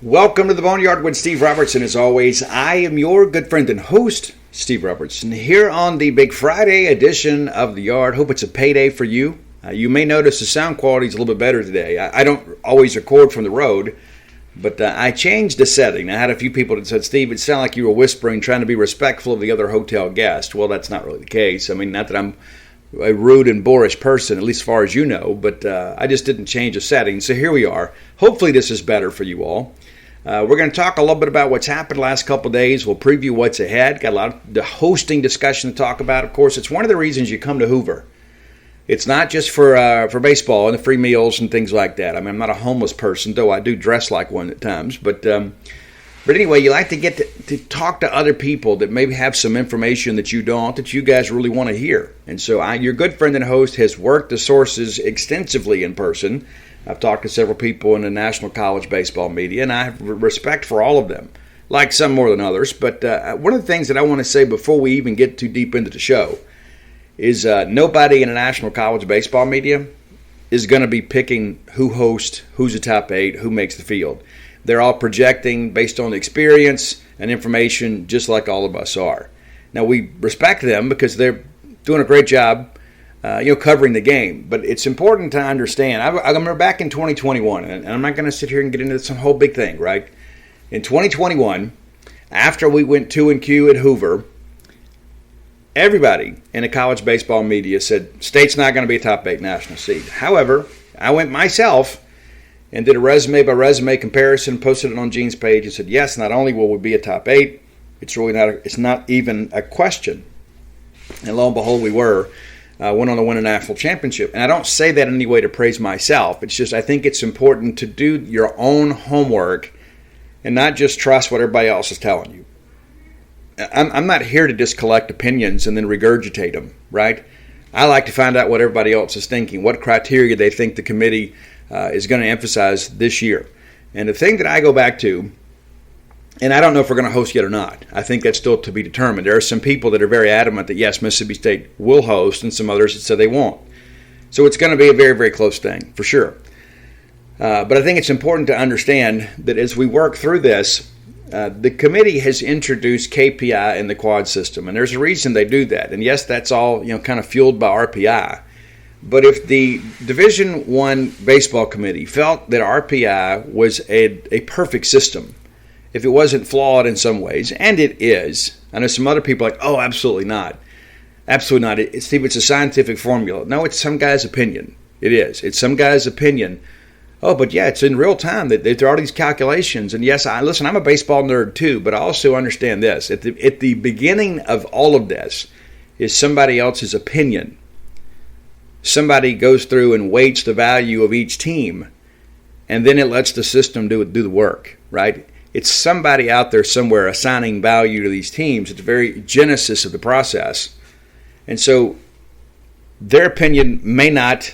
Welcome to the Boneyard with Steve Robertson. As always, I am your good friend and host, Steve Robertson, here on the Big Friday edition of The Yard. Hope it's a payday for you. You may notice the sound quality is a little bit better today. I don't always record from the road, but I changed the setting. I had a few people that said, Steve, it sounded like you were whispering, trying to be respectful of the other hotel guests. Well, that's not really the case. I mean, not that I'm a rude and boorish person, at least as far as you know, but I just didn't change the setting. So here we are. Hopefully this is better for you all. We're going to talk a little bit about what's happened the last couple of days. We'll preview what's ahead. Got a lot of the hosting discussion to talk about. Of course, it's one of the reasons you come to Hoover. It's not just for baseball and the free meals and things like that. I mean, I'm not a homeless person, though I do dress like one at times. But anyway, you like to get to talk to other people that maybe have some information that you don't, that you guys really want to hear. And so your good friend and host has worked the sources extensively in person. I've talked to several people in the National College Baseball media, and I have respect for all of them, like some more than others. But one of the things that I want to say before we even get too deep into the show is nobody in the National College Baseball media is going to be picking who hosts, who's the top 8, who makes the field. They're all projecting based on experience and information, just like all of us are. Now, we respect them because they're doing a great job covering the game. But it's important to understand. I remember back in 2021, and I'm not going to sit here and get into some whole big thing, right? In 2021, after we went 2-Q at Hoover, everybody in the college baseball media said, State's not going to be a top 8 national seed. However, I went myself and did a resume-by-resume comparison, posted it on Gene's page, and said, yes, not only will we be a top 8, it's not even a question. And lo and behold, we were. Went on to win a national championship. And I don't say that in any way to praise myself. It's just I think it's important to do your own homework and not just trust what everybody else is telling you. I'm not here to just collect opinions and then regurgitate them, right? I like to find out what everybody else is thinking, what criteria they think the committee is going to emphasize this year. And the thing that I go back to, and I don't know if we're going to host yet or not. I think that's still to be determined. There are some people that are very adamant that, yes, Mississippi State will host, and some others that say they won't. So it's going to be a very, very close thing, for sure. But I think it's important to understand that as we work through this, the committee has introduced KPI in the quad system, and there's a reason they do that. And yes, that's all kind of fueled by RPI. But if the Division I baseball committee felt that RPI was a perfect system, if it wasn't flawed in some ways, and it is, I know some other people are like, oh, absolutely not. Absolutely not. Steve, it's a scientific formula. No, it's some guy's opinion. It is. It's some guy's opinion. Oh, but yeah, it's in real time. There are all these calculations. And yes, listen, I'm a baseball nerd too, but I also understand this. At the beginning of all of this is somebody else's opinion. Somebody goes through and weights the value of each team, and then it lets the system do the work, right? It's somebody out there somewhere assigning value to these teams at the very genesis of the process. And so their opinion may not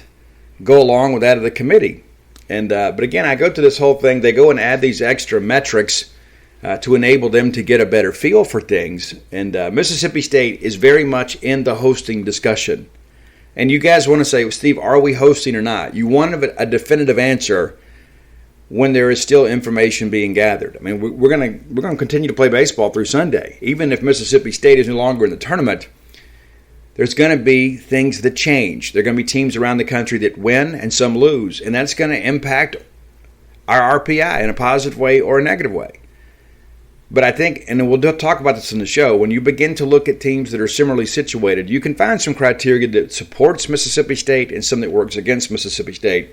go along with that of the committee. And but again, I go to this whole thing. They go and add these extra metrics to enable them to get a better feel for things. And Mississippi State is very much in the hosting discussion. And you guys want to say, well, Steve, are we hosting or not? You want a definitive answer when there is still information being gathered. I mean, we're going to continue to play baseball through Sunday. Even if Mississippi State is no longer in the tournament, there's going to be things that change. There are going to be teams around the country that win and some lose, and that's going to impact our RPI in a positive way or a negative way. But I think, and we'll talk about this in the show, when you begin to look at teams that are similarly situated, you can find some criteria that supports Mississippi State and some that works against Mississippi State.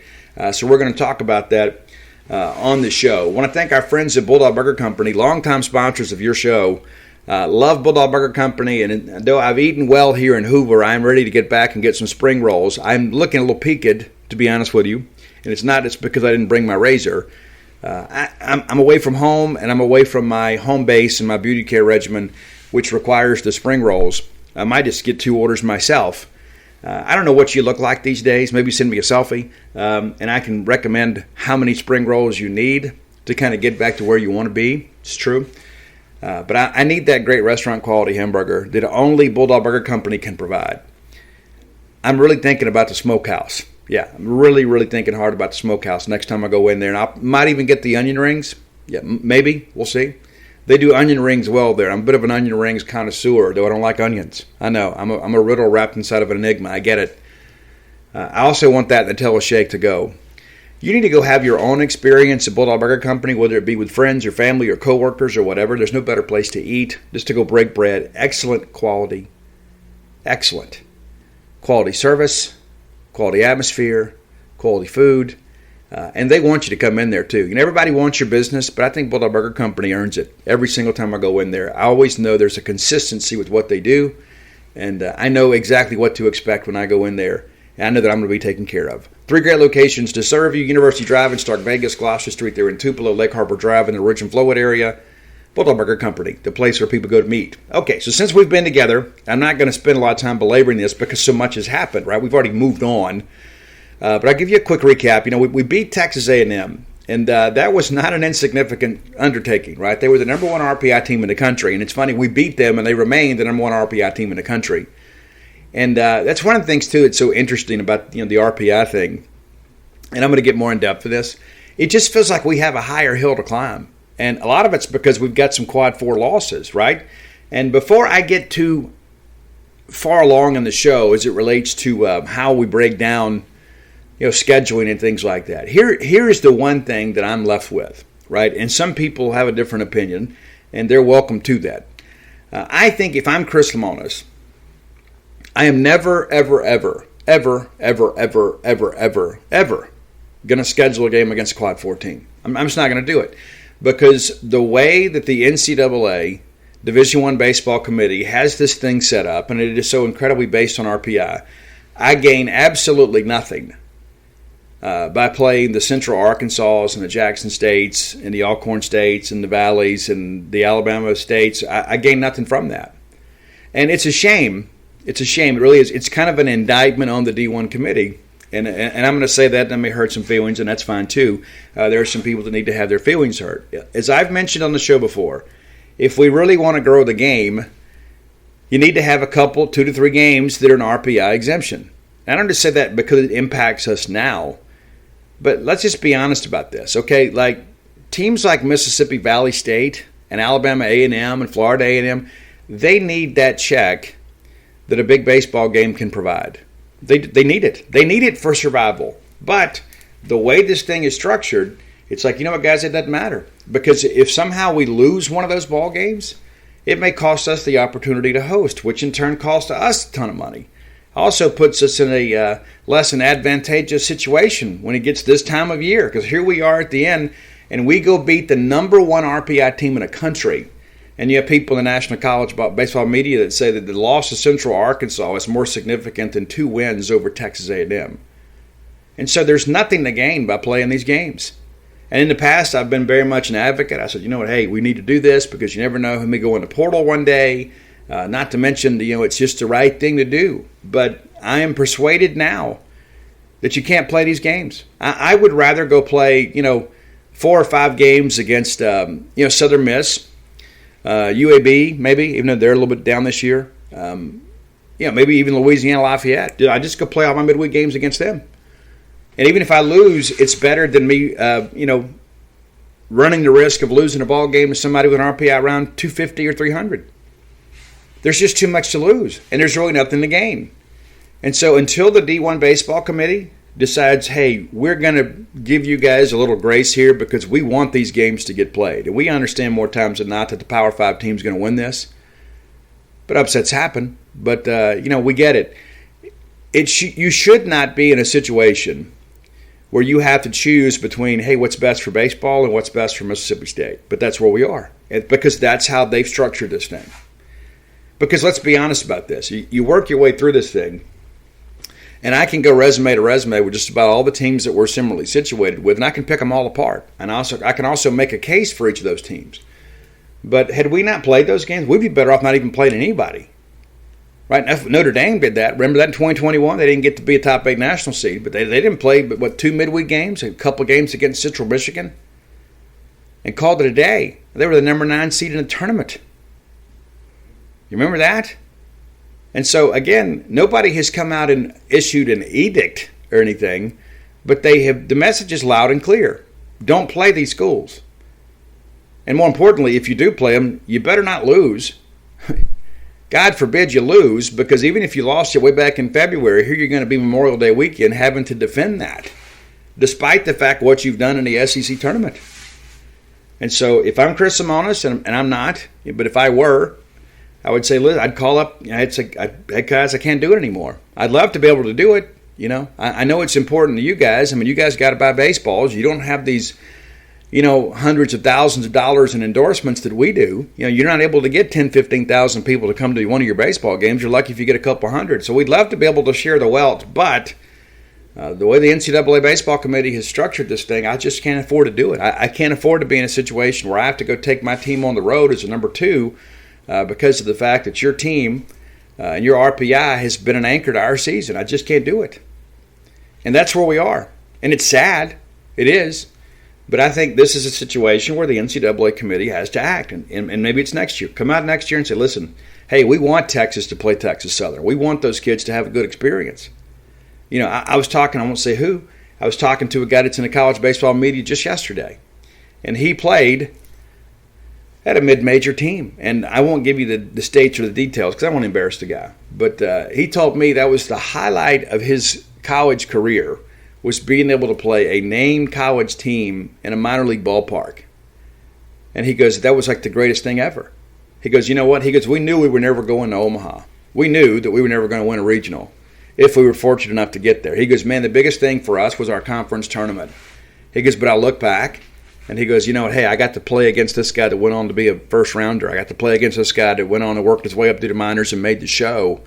So we're going to talk about that on the show. I want to thank our friends at Bulldog Burger Company, longtime sponsors of your show. Love Bulldog Burger Company, and though I've eaten well here in Hoover, I'm ready to get back and get some spring rolls. I'm looking a little peaked, to be honest with you, and it's not just because I didn't bring my razor. I'm away from home, and I'm away from my home base and my beauty care regimen, which requires the spring rolls. I might just get 2 orders myself. I don't know what you look like these days. Maybe send me a selfie, and I can recommend how many spring rolls you need to kind of get back to where you want to be. It's true. But I need that great restaurant quality hamburger that only Bulldog Burger Company can provide. I'm really thinking about the smokehouse. Yeah, I'm really, really thinking hard about the smokehouse next time I go in there. And I might even get the onion rings. Yeah, maybe. We'll see. They do onion rings well there. I'm a bit of an onion rings connoisseur, though I don't like onions. I know. I'm a riddle wrapped inside of an enigma. I get it. I also want that Nutella shake to go. You need to go have your own experience at Bulldog Burger Company, whether it be with friends or family or coworkers or whatever. There's no better place to eat, just to go break bread. Excellent quality service, quality atmosphere, quality food. And they want you to come in there too. Everybody wants your business, but I think Bulldog Burger Company earns it every single time I go in there. I always know there's a consistency with what they do, and I know exactly what to expect when I go in there. And I know that I'm going to be taken care of. 3 great locations to serve you: University Drive in Stark Vegas, Gloucester Street there in Tupelo, Lake Harbor Drive in the Ridge and Flowwood area. Bulldog Burger Company, the place where people go to meet. Okay, so since we've been together, I'm not going to spend a lot of time belaboring this because so much has happened, right? We've already moved on. But I'll give you a quick recap. We beat Texas A&M, and that was not an insignificant undertaking, right? They were the number 1 RPI team in the country, and it's funny, we beat them, and they remained the number 1 RPI team in the country. And that's one of the things, too, that's so interesting about the RPI thing. And I'm going to get more in depth for this. It just feels like we have a higher hill to climb. And a lot of it's because we've got some quad 4 losses, right? And before I get too far along in the show as it relates to how we break down scheduling and things like that, here's the one thing that I'm left with, right? And some people have a different opinion, and they're welcome to that. I think if I'm Chris Lemonis, I am never, ever, ever, ever, ever, ever, ever, ever, ever going to schedule a game against a Quad 4 team. I'm just not going to do it, because the way that the NCAA Division I Baseball Committee has this thing set up, and it is so incredibly based on RPI, I gain absolutely nothing by playing the Central Arkansas and the Jackson States and the Alcorn States and the Valleys and the Alabama States. I gain nothing from that. And it's a shame. It's a shame. It really is. It's kind of an indictment on the D1 committee. And I'm going to say that may hurt some feelings, and that's fine too. There are some people that need to have their feelings hurt. As I've mentioned on the show before, if we really want to grow the game, you need to have a couple, 2 to 3 games that are an RPI exemption. And I don't just say that because it impacts us now, but let's just be honest about this, okay? Like teams like Mississippi Valley State and Alabama A&M and Florida A&M, they need that check that a big baseball game can provide. They need it. They need it for survival. But the way this thing is structured, it's like, what, guys, it doesn't matter. Because if somehow we lose one of those ball games, it may cost us the opportunity to host, which in turn costs us a ton of money. Also puts us in a less than advantageous situation when it gets this time of year. Because here we are at the end, and we go beat the number 1 RPI team in the country. And you have people in the National College Baseball media that say that the loss of Central Arkansas is more significant than 2 wins over Texas A&M. And so there's nothing to gain by playing these games. And in the past, I've been very much an advocate. I said, you know what, hey, we need to do this because you never know who may go in the portal one day. Not to mention, it's just the right thing to do. But I am persuaded now that you can't play these games. I would rather go play, 4 or 5 games against, Southern Miss, UAB, maybe, even though they're a little bit down this year. Maybe even Louisiana Lafayette. I just go play all my midweek games against them. And even if I lose, it's better than me, running the risk of losing a ball game to somebody with an RPI around 250 or 300. There's just too much to lose, and there's really nothing to gain. And so until the D1 Baseball Committee decides, hey, we're going to give you guys a little grace here because we want these games to get played. And we understand more times than not that the Power 5 team is going to win this. But upsets happen. But, we get it. You should not be in a situation where you have to choose between, hey, what's best for baseball and what's best for Mississippi State. But that's where we are. Because that's how they've structured this thing. Because let's be honest about this. You work your way through this thing, and I can go resume to resume with just about all the teams that we're similarly situated with, and I can pick them all apart. And I can also make a case for each of those teams. But had we not played those games, we'd be better off not even playing anybody. Right? Notre Dame did that. Remember that in 2021? They didn't get to be a top 8 national seed, but they didn't play but 2 midweek games, a couple of games against Central Michigan, and called it a day. They were the number 9 seed in the tournament. You remember that? And so, again, nobody has come out and issued an edict or anything, but the message is loud and clear. Don't play these schools. And more importantly, if you do play them, you better not lose. God forbid you lose, because even if you lost it way back in February, here you're going to be Memorial Day weekend having to defend that, despite the fact what you've done in the SEC tournament. And so if I'm Chris Simonis, and I'm not, but if I were, I would say, listen, I'd call up, I'd say, hey guys, I can't do it anymore. I'd love to be able to do it. I know it's important to you guys. I mean, you guys got to buy baseballs. You don't have these, hundreds of thousands of dollars in endorsements that we do. You're not able to get 10, 15,000 people to come to one of your baseball games. You're lucky if you get a couple hundred. So we'd love to be able to share the wealth, but the way the NCAA Baseball Committee has structured this thing, I just can't afford to do it. I can't afford to be in a situation where I have to go take my team on the road as a number 2 because of the fact that your team and your RPI has been an anchor to our season. I just can't do it. And that's where we are. And it's sad. It is. But I think this is a situation where the NCAA committee has to act. And maybe it's next year. Come out next year and say, listen, hey, we want Texas to play Texas Southern. We want those kids to have a good experience. I was talking, I won't say who, I was talking to a guy that's in the college baseball media just yesterday. And he played at a mid-major team. And I won't give you the states or the details because I won't embarrass the guy. But he told me that was the highlight of his college career, was being able to play a named college team in a minor league ballpark. And he goes, that was like the greatest thing ever. He goes, you know what? He goes, we knew we were never going to Omaha. We knew that we were never going to win a regional if we were fortunate enough to get there. He goes, man, the biggest thing for us was our conference tournament. He goes, but I look back, and he goes, you know what? Hey, I got to play against this guy that went on to be a first rounder. I got to play against this guy that went on and worked his way up through the minors and made the show.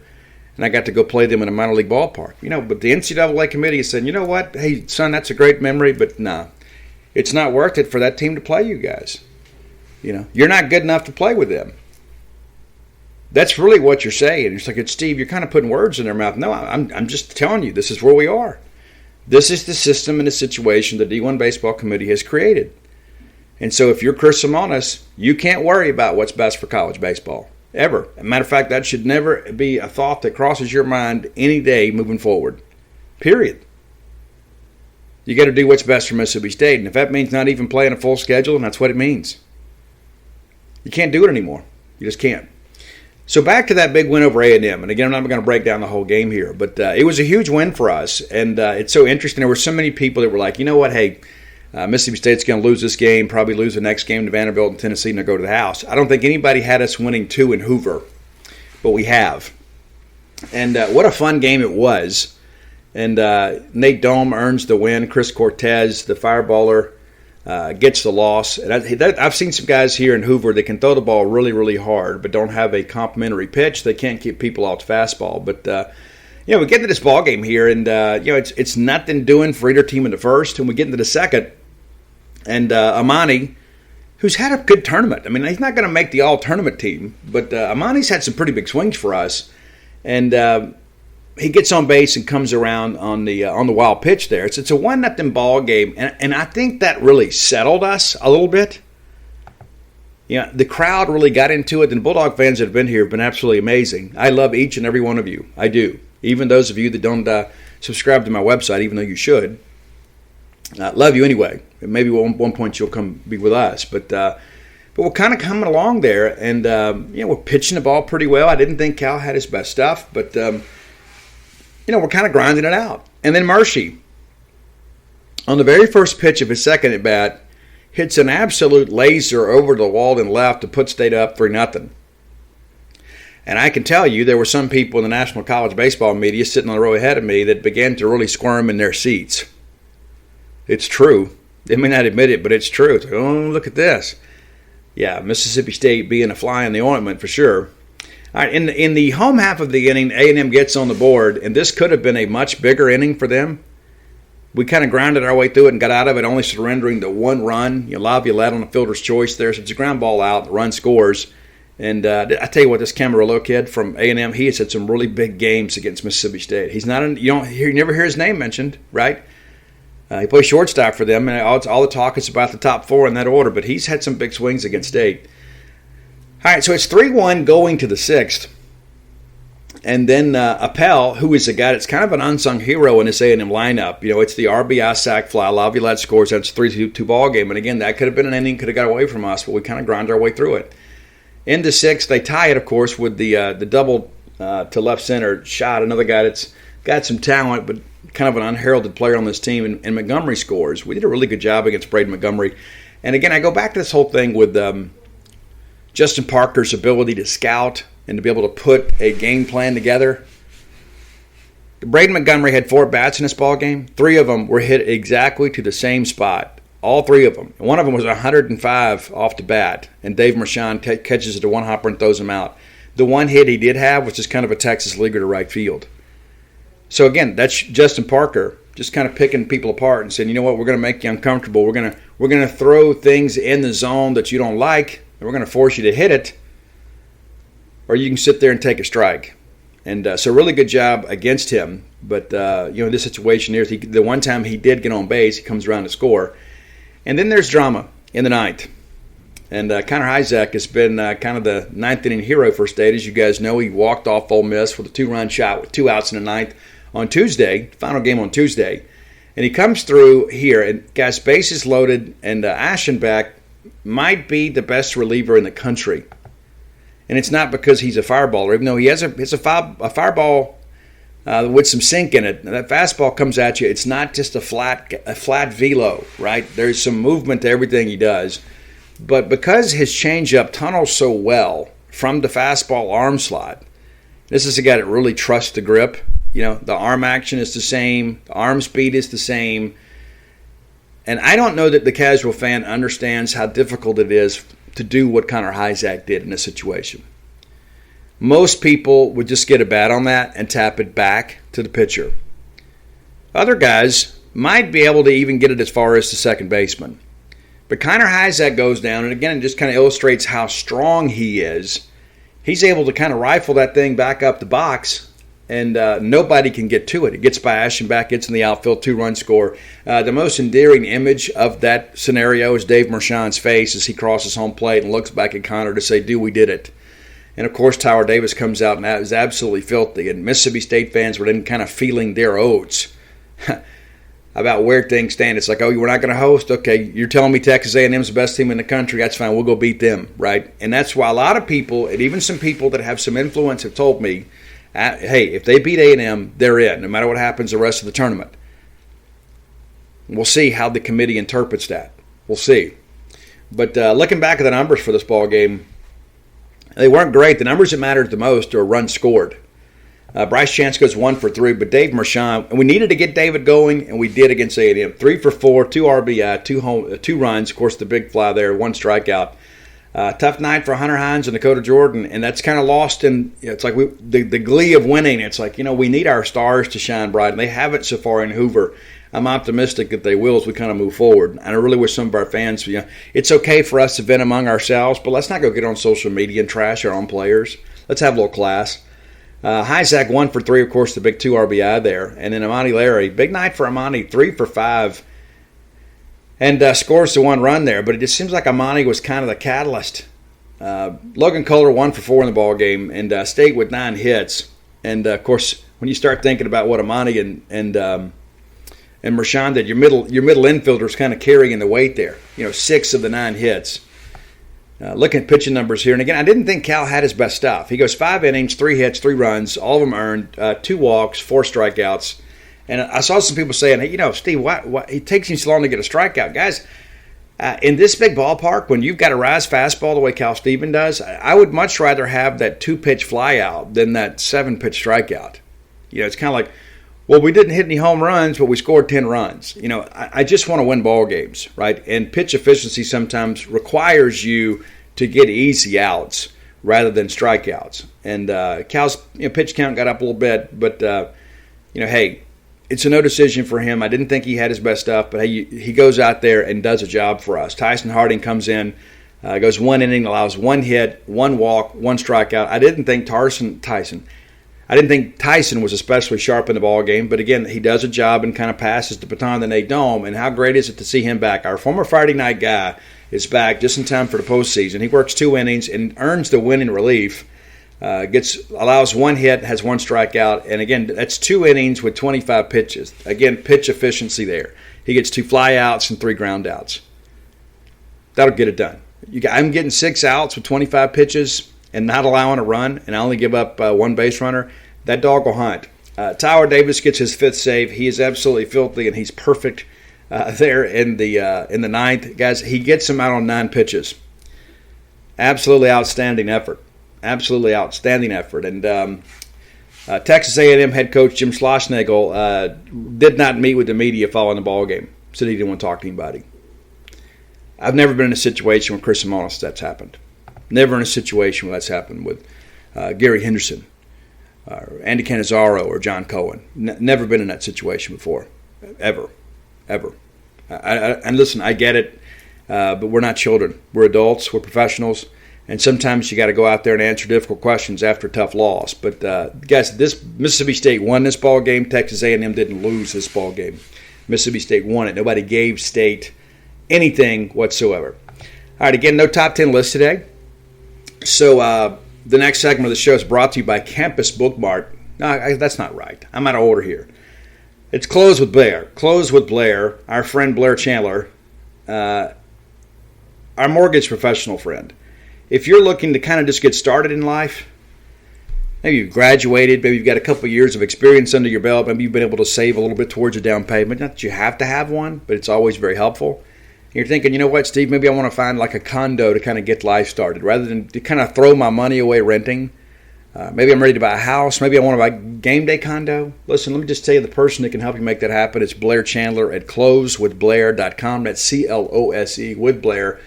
And I got to go play them in a minor league ballpark. But the NCAA committee said, you know what? Hey, son, that's a great memory, but nah, it's not worth it for that team to play you guys. You're not good enough to play with them. That's really what you're saying. It's like, Steve, you're kind of putting words in their mouth. No, I'm just telling you, this is where we are. This is the system and the situation the D1 Baseball Committee has created. And so if you're Chris Simonis, you can't worry about what's best for college baseball. Ever. As a matter of fact, that should never be a thought that crosses your mind any day moving forward. Period. You got to do what's best for Mississippi State. And if that means not even playing a full schedule, then that's what it means. You can't do it anymore. You just can't. So back to that big win over A&M. And again, I'm not going to break down the whole game here. But it was a huge win for us. And it's so interesting. There were so many people that were like, you know what, hey, Mississippi State's going to lose this game, probably lose the next game to Vanderbilt and Tennessee, and they'll go to the house. I don't think anybody had us winning 2 in Hoover, but we have. And what a fun game it was. And Nate Dome earns the win. Chris Cortez, the fireballer, gets the loss. And I've seen some guys here in Hoover that can throw the ball really, really hard, but don't have a complimentary pitch. They can't keep people off the fastball. But we get into this ball game here, and it's nothing doing for either team in the first. And we get into the second. And Amani, who's had a good tournament. I mean, he's not going to make the all-tournament team, but Amani's had some pretty big swings for us. And he gets on base and comes around on the wild pitch there. It's a 1-0 ball game, and I think that really settled us a little bit. The crowd really got into it, and Bulldog fans that have been here have been absolutely amazing. I love each and every one of you. I do. Even those of you that don't subscribe to my website, even though you should. Love you anyway. Maybe at one point you'll come be with us. But we're kind of coming along there, and we're pitching the ball pretty well. I didn't think Cal had his best stuff, but we're kind of grinding it out. And then Murphy, on the very first pitch of his second at bat, hits an absolute laser over the wall and left to put State up 3-0. And I can tell you there were some people in the National College Baseball media sitting on the row ahead of me that began to really squirm in their seats. It's true. They may not admit it, but it's true. It's like, oh, look at this. Yeah, Mississippi State being a fly in the ointment for sure. All right, in the home half of the inning, A&M gets on the board, and this could have been a much bigger inning for them. We kind of grounded our way through it and got out of it, only surrendering the 1 run. Laviolette on a fielder's choice there, so it's a ground ball out. The run scores. And I tell you what, this Camarillo kid from A&M, he has had some really big games against Mississippi State. He's not you never hear his name mentioned, right? He plays shortstop for them, and all the talk is about the top 4 in that order, but he's had some big swings against State. All right, so it's 3-1 going to the 6th. And then Appel, who is a guy that's kind of an unsung hero in this A&M lineup. It's the RBI sack fly. Laviolette scores. That's a 3-2 ball game. And again, that could have been an inning, could have got away from us, but we kind of grind our way through it. Into 6, they tie it, of course, with the double to left center shot. Another guy that's got some talent, but kind of an unheralded player on this team. And Montgomery scores. We did a really good job against Braden Montgomery. And again, I go back to this whole thing with Justin Parker's ability to scout and to be able to put a game plan together. Braden Montgomery had 4 bats in this ball game. 3 of them were hit exactly to the same spot. All 3 of them. And one of them was 105 off the bat. And Dave Marchand catches it to one hopper and throws him out. The one hit he did have was just kind of a Texas leaguer to right field. So again, that's Justin Parker just kind of picking people apart and saying, you know what, we're going to make you uncomfortable. We're going to throw things in the zone that you don't like, and we're going to force you to hit it. Or you can sit there and take a strike. And so really good job against him. But, in this situation here, the one time he did get on base, he comes around to score. And then there's drama in the ninth. And Connor Isaac has been kind of the ninth inning hero for State. As you guys know, he walked off Ole Miss with a 2-run shot with 2 outs in the ninth on Tuesday, final game on Tuesday. And he comes through here, and guys, bases loaded, and Aschenbach might be the best reliever in the country. And it's not because he's a fireballer, even though he has a fireball with some sink in it. That fastball comes at you. It's not just a flat velo, right? There's some movement to everything he does. But because his changeup tunnels so well from the fastball arm slot, this is a guy that really trusts the grip. The arm action is the same. The arm speed is the same. And I don't know that the casual fan understands how difficult it is to do what Connor Isaac did in this situation. Most people would just get a bat on that and tap it back to the pitcher. Other guys might be able to even get it as far as the second baseman. But Connor Isaac goes down, and again, it just kind of illustrates how strong he is. He's able to kind of rifle that thing back up the box, and nobody can get to it. It gets by Aschenbach, gets in the outfield, 2-run score. The most endearing image of that scenario is Dave Marchand's face as he crosses home plate and looks back at Connor to say, dude, we did it. And, of course, Tyler Davis comes out and that is absolutely filthy. And Mississippi State fans were then kind of feeling their oats about where things stand. It's like, oh, we're not going to host? Okay, you're telling me Texas A&M's the best team in the country. That's fine. We'll go beat them, right? And that's why a lot of people, and even some people that have some influence, have told me, hey, if they beat A&M, they're in, no matter what happens the rest of the tournament. We'll see how the committee interprets that. We'll see. But looking back at the numbers for this ball game, they weren't great. The numbers that mattered the most are runs scored. Bryce Chance goes 1 for 3, but Dave Marchand, and we needed to get David going, and we did against A&M. 3 for 4, 2 RBI, 2 runs. Of course, the big fly there, 1 strikeout. Tough night for Hunter Hines and Dakota Jordan, and that's kind of lost in. It's like the glee of winning. It's like, we need our stars to shine bright, and they haven't so far in Hoover. I'm optimistic that they will as we kind of move forward. And I really wish some of our fans, it's okay for us to vent among ourselves, but let's not go get on social media and trash our own players. Let's have a little class. Isaac 1 for 3, of course, the big 2 RBI there, and then Amani Larry, big night for Amani, 3 for 5. And scores the 1 run there, but it just seems like Amani was kind of the catalyst. Logan Kohler 1 for 4 in the ball game, and State with 9 hits. And of course, when you start thinking about what Amani and Marchand did, your middle infielders kind of carrying the weight there. 6 of the 9 hits. Looking at pitching numbers here, and again, I didn't think Cal had his best stuff. He goes 5 innings, 3 hits, 3 runs, all of them earned, 2 walks, 4 strikeouts. And I saw some people saying, hey, Steve, why it takes him so long to get a strikeout. Guys, in this big ballpark, when you've got a rise fastball the way Cal Steven does, I would much rather have that 2-pitch flyout than that 7-pitch strikeout. It's kind of like, well, we didn't hit any home runs, but we scored 10 runs. I just want to win ball games, right? And pitch efficiency sometimes requires you to get easy outs rather than strikeouts. And Cal's pitch count got up a little bit, but, hey, it's a no decision for him. I didn't think he had his best stuff, but hey, he goes out there and does a job for us. Tyson Harding comes in, goes 1 inning, allows 1 hit, 1 walk, 1 strikeout. I didn't think Tyson was especially sharp in the ball game, but again, he does a job and kind of passes the baton to Nate Dome. And how great is it to see him back? Our former Friday night guy is back just in time for the postseason. He works 2 innings and earns the win in relief. Allows one hit, has one strikeout, and again, that's 2 innings with 25 pitches. Again, pitch efficiency there. He gets 2 flyouts and 3 ground outs. That'll get it done. I'm getting 6 outs with 25 pitches and not allowing a run, and I only give up 1 base runner. That dog will hunt. Tyler Davis gets his 5th save. He is absolutely filthy, and he's perfect there in the 9th. Guys, he gets him out on 9 pitches. Absolutely outstanding effort. Absolutely outstanding effort. And Texas A&M head coach Jim Schlossnagle did not meet with the media following the ball game. Said he didn't want to talk to anybody. I've never been in a situation with Chris Simonis that's happened. Never in a situation where that's happened with Gary Henderson, Andy Cannizaro, or John Cohen. Never been in that situation before. Ever. And listen, I get it, but we're not children. We're adults. We're professionals. And sometimes you got to go out there and answer difficult questions after a tough loss. But guys, this Mississippi State won this ball game. Texas A&M didn't lose this ball game. Mississippi State won it. Nobody gave State anything whatsoever. All right, again, no top 10 list today. So the next segment of the show is brought to you by Campus Bookmart. No, that's not right. I'm out of order here. It's Close with Blair. Close with Blair, our friend Blair Chandler, our mortgage professional friend. If you're looking to kind of just get started in life, maybe you've graduated, maybe you've got a couple of years of experience under your belt, maybe you've been able to save a little bit towards your down payment. Not that you have to have one, but it's always very helpful. And you're thinking, you know what, Steve, maybe I want to find like a condo to kind of get life started rather than to kind of throw my money away renting. Maybe I'm ready to buy a house. Maybe I want to buy a game day condo. Listen, let me just tell you the person that can help you make that happen. It's Blair Chandler at closewithblair.com. That's CLOSE with Blair,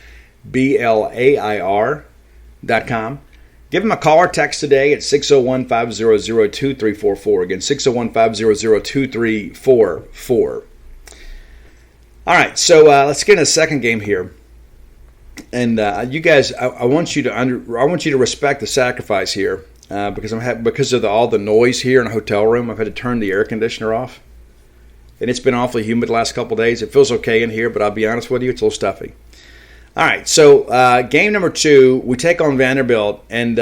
BLAIR.com. Give them a call or text today at 601-500-2344. Again, 601-500-2344. All right, so let's get into the second game here. And you guys, I want you to respect the sacrifice here because of all the noise here in a hotel room. I've had to turn the air conditioner off, and it's been awfully humid the last couple of days. It feels okay in here, but I'll be honest with you, it's a little stuffy. All right, so game number 2, we take on Vanderbilt, and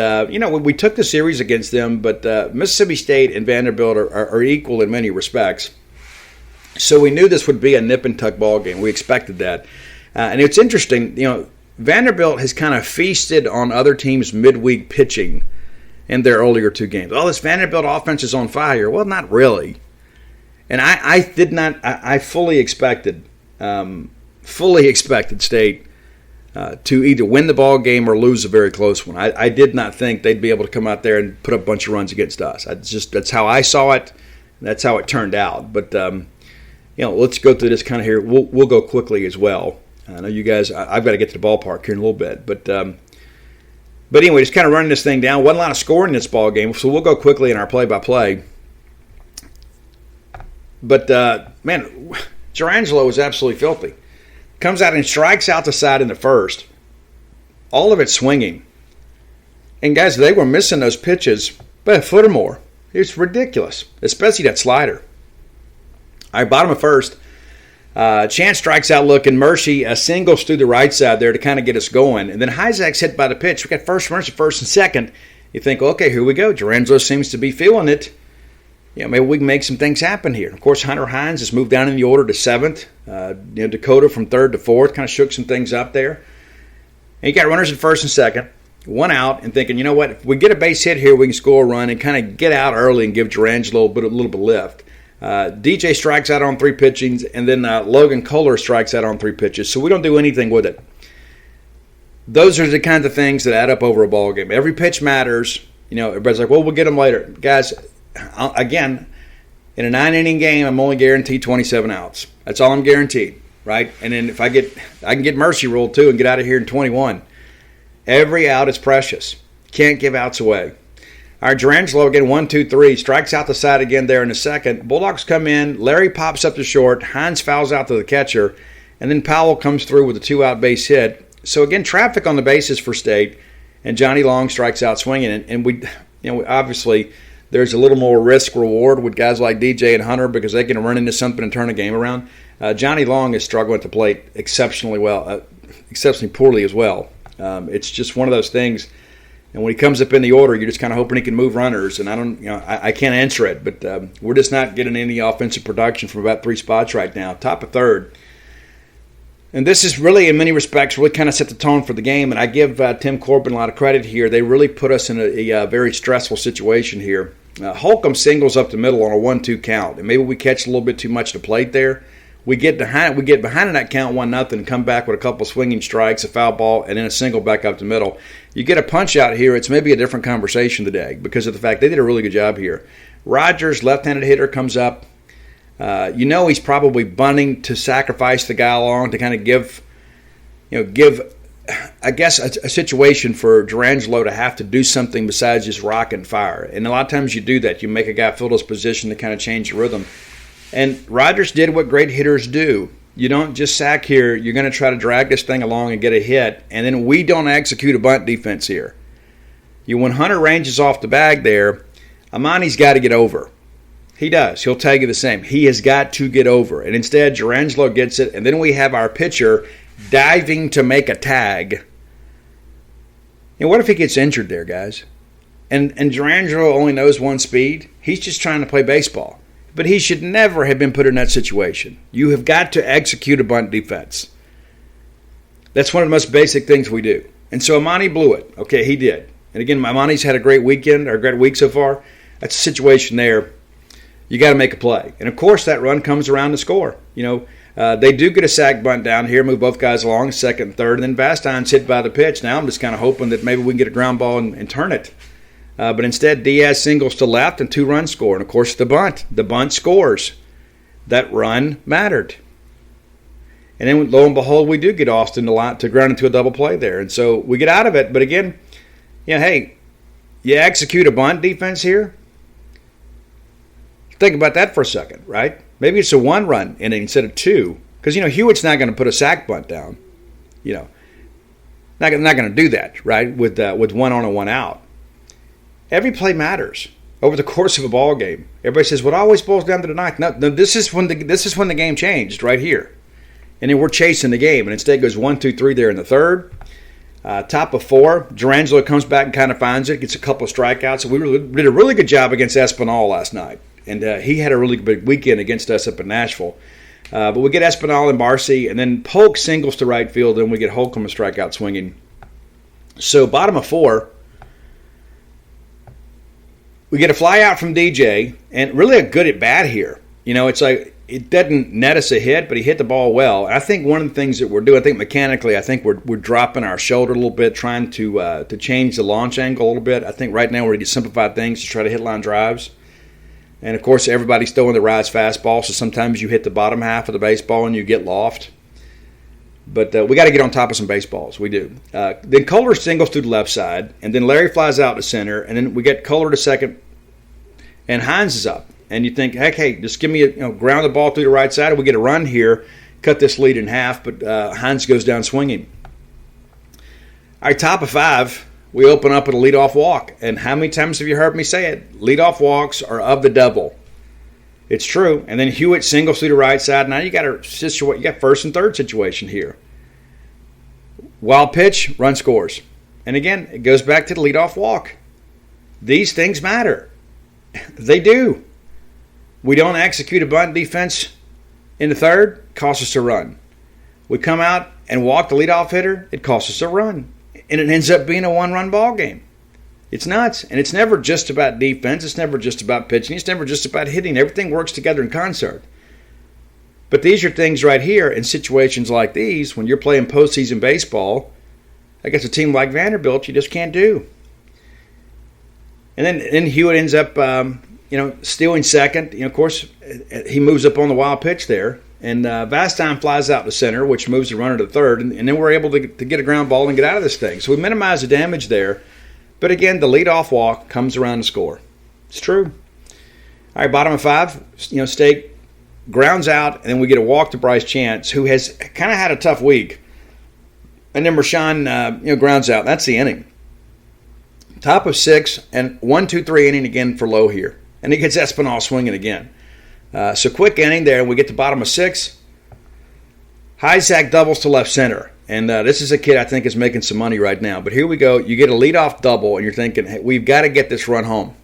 we took the series against them, but Mississippi State and Vanderbilt are equal in many respects. So we knew this would be a nip and tuck ball game. We expected that, and it's interesting. Vanderbilt has kind of feasted on other teams' midweek pitching in their earlier 2 games. Oh, this Vanderbilt offense is on fire. Well, not really. And I fully expected State to either win the ball game or lose a very close one. I did not think they'd be able to come out there and put up a bunch of runs against us. That's how I saw it. That's how it turned out. But let's go through this kind of here. We'll go quickly as well. I know you guys. I've got to get to the ballpark here in a little bit, but anyway, just kind of running this thing down. Wasn't a lot of scoring in this ball game, so we'll go quickly in our play-by-play. But man, Gerangelo was absolutely filthy. Comes out and strikes out the side in the first. All of it swinging. And guys, they were missing those pitches by a foot or more. It's ridiculous, especially that slider. All right, bottom of first. Chance strikes out looking. Mercy singles through the right side there to kind of get us going. And then Hyzak's hit by the pitch. We got first and second. You think, okay, here we go. Gerangelo seems to be feeling it. Maybe we can make some things happen here. Of course, Hunter Hines has moved down in the order to 7th. Dakota from 3rd to 4th kind of shook some things up there. And you got runners at first and second. 1 out and thinking, you know what, if we get a base hit here, we can score a run and kind of get out early and give Gerangelo a little bit of lift. DJ strikes out on 3 pitchings, and then Logan Kohler strikes out on 3 pitches, so we don't do anything with it. Those are the kinds of things that add up over a ball game. Every pitch matters. Everybody's like, well, we'll get them later. Guys, again, in a 9-inning game, I'm only guaranteed 27 outs. That's all I'm guaranteed, right? And then if I can get mercy ruled too and get out of here in 21. Every out is precious. Can't give outs away. All right, Gerangelo again, 1, 2, 3, strikes out the side again there in the second. Bulldogs come in. Larry pops up to short. Hines fouls out to the catcher. And then Powell comes through with a 2-out base hit. So again, traffic on the bases for State. And Johnny Long strikes out swinging. And we obviously there's a little more risk reward with guys like DJ and Hunter because they can run into something and turn a game around. Johnny Long is struggling at the plate exceptionally poorly as well. It's just one of those things. And when he comes up in the order, you're just kind of hoping he can move runners. And I can't answer it, but we're just not getting any offensive production from about 3 spots right now. Top of third. And this is really, in many respects, really kind of set the tone for the game. And I give Tim Corbin a lot of credit here. They really put us in a very stressful situation here. Holcomb singles up the middle on a 1-2 count. And maybe we catch a little bit too much to plate there. We get behind in that count 1-0 and come back with a couple swinging strikes, a foul ball, and then a single back up the middle. You get a punch out here, it's maybe a different conversation today because of the fact they did a really good job here. Rogers, left-handed hitter, comes up. He's probably bunting to sacrifice the guy along to kind of give, I guess, a situation for Durangelo to have to do something besides just rock and fire. And a lot of times you do that. You make a guy fill his position to kind of change the rhythm. And Rogers did what great hitters do. You don't just sack here. You're going to try to drag this thing along and get a hit. And then we don't execute a bunt defense here. When Hunter ranges off the bag there, Amani's got to get over. He does. He'll tell you the same. He has got to get over. And instead, Durangelo gets it. And then we have our pitcher diving to make a tag. And what if he gets injured there, guys? And Durangelo only knows one speed. He's just trying to play baseball. But he should never have been put in that situation. You have got to execute a bunt defense. That's one of the most basic things we do. And so Amani blew it. Okay, he did. And again, Amani's had a great weekend, or a great week so far. That's a situation there. You got to make a play. And, of course, that run comes around to score. They do get a sack bunt down here, move both guys along, second and third. And then Vastein's hit by the pitch. Now I'm just kind of hoping that maybe we can get a ground ball and turn it. But instead, Diaz singles to left and 2 runs score. And, of course, the bunt. The bunt scores. That run mattered. And then, lo and behold, we do get Austin to ground into a double play there. And so we get out of it. But, again, hey, you execute a bunt defense here. Think about that for a second, right? Maybe it's a 1-run inning instead of 2. Because, Hewitt's not going to put a sack bunt down. Not going to do that, right, with 1 on and 1 out. Every play matters over the course of a ball game. Everybody says, well, it always boils down to the ninth. No, this is when the game changed right here. And then we're chasing the game. And instead it goes 1, 2, 3 there in the third. Top of 4. Durangelo comes back and kind of finds it, gets a couple of strikeouts. We did a really good job against Espinal last night. And he had a really good weekend against us up in Nashville. But we get Espinal and Barcy, and then Polk singles to right field, and we get Holcomb a strikeout swinging. So bottom of 4. We get a fly out from DJ, and really a good at bat here. It's like it doesn't net us a hit, but he hit the ball well. And I think one of the things that we're doing, I think mechanically, we're dropping our shoulder a little bit, trying to change the launch angle a little bit. I think right now we're going to simplify things to try to hit line drives. And, of course, everybody's throwing the rise fastball, so sometimes you hit the bottom half of the baseball and you get loft. But we got to get on top of some baseballs. We do. Then Kohler singles to the left side, and then Larry flies out to center, and then we get Kohler to second, and Hines is up. And you think, heck, hey, just give me ground the ball through the right side, and we get a run here, cut this lead in half, but Hines goes down swinging. All right, top of 5, we open up with a leadoff walk. And how many times have you heard me say it? Leadoff walks are of the devil. It's true. And then Hewitt singles through the right side. Now you got first and third situation here. Wild pitch, run scores. And again, it goes back to the leadoff walk. These things matter. They do. We don't execute a bunt defense in the third, costs us a run. We come out and walk the leadoff hitter, it costs us a run. And it ends up being a 1-run ball game. It's nuts. And it's never just about defense. It's never just about pitching. It's never just about hitting. Everything works together in concert. But these are things right here in situations like these, when you're playing postseason baseball, against a team like Vanderbilt, you just can't do. And then Hewitt ends up, stealing second. Of course, he moves up on the wild pitch there. And Vastein flies out to center, which moves the runner to third. And then we're able to get a ground ball and get out of this thing. So we minimize the damage there. But again, the leadoff walk comes around to score. It's true. All right, bottom of 5, State grounds out, and then we get a walk to Bryce Chance, who has kind of had a tough week. And then Rashawn, grounds out. That's the inning. Top of 6, and 1, 2, 3 inning again for Lowe here. And he gets Espinal swinging again. So quick inning there, and we get to bottom of 6. High Zach doubles to left center. And this is a kid I think is making some money right now. But here we go. You get a leadoff double, and you're thinking, hey, we've got to get this run home.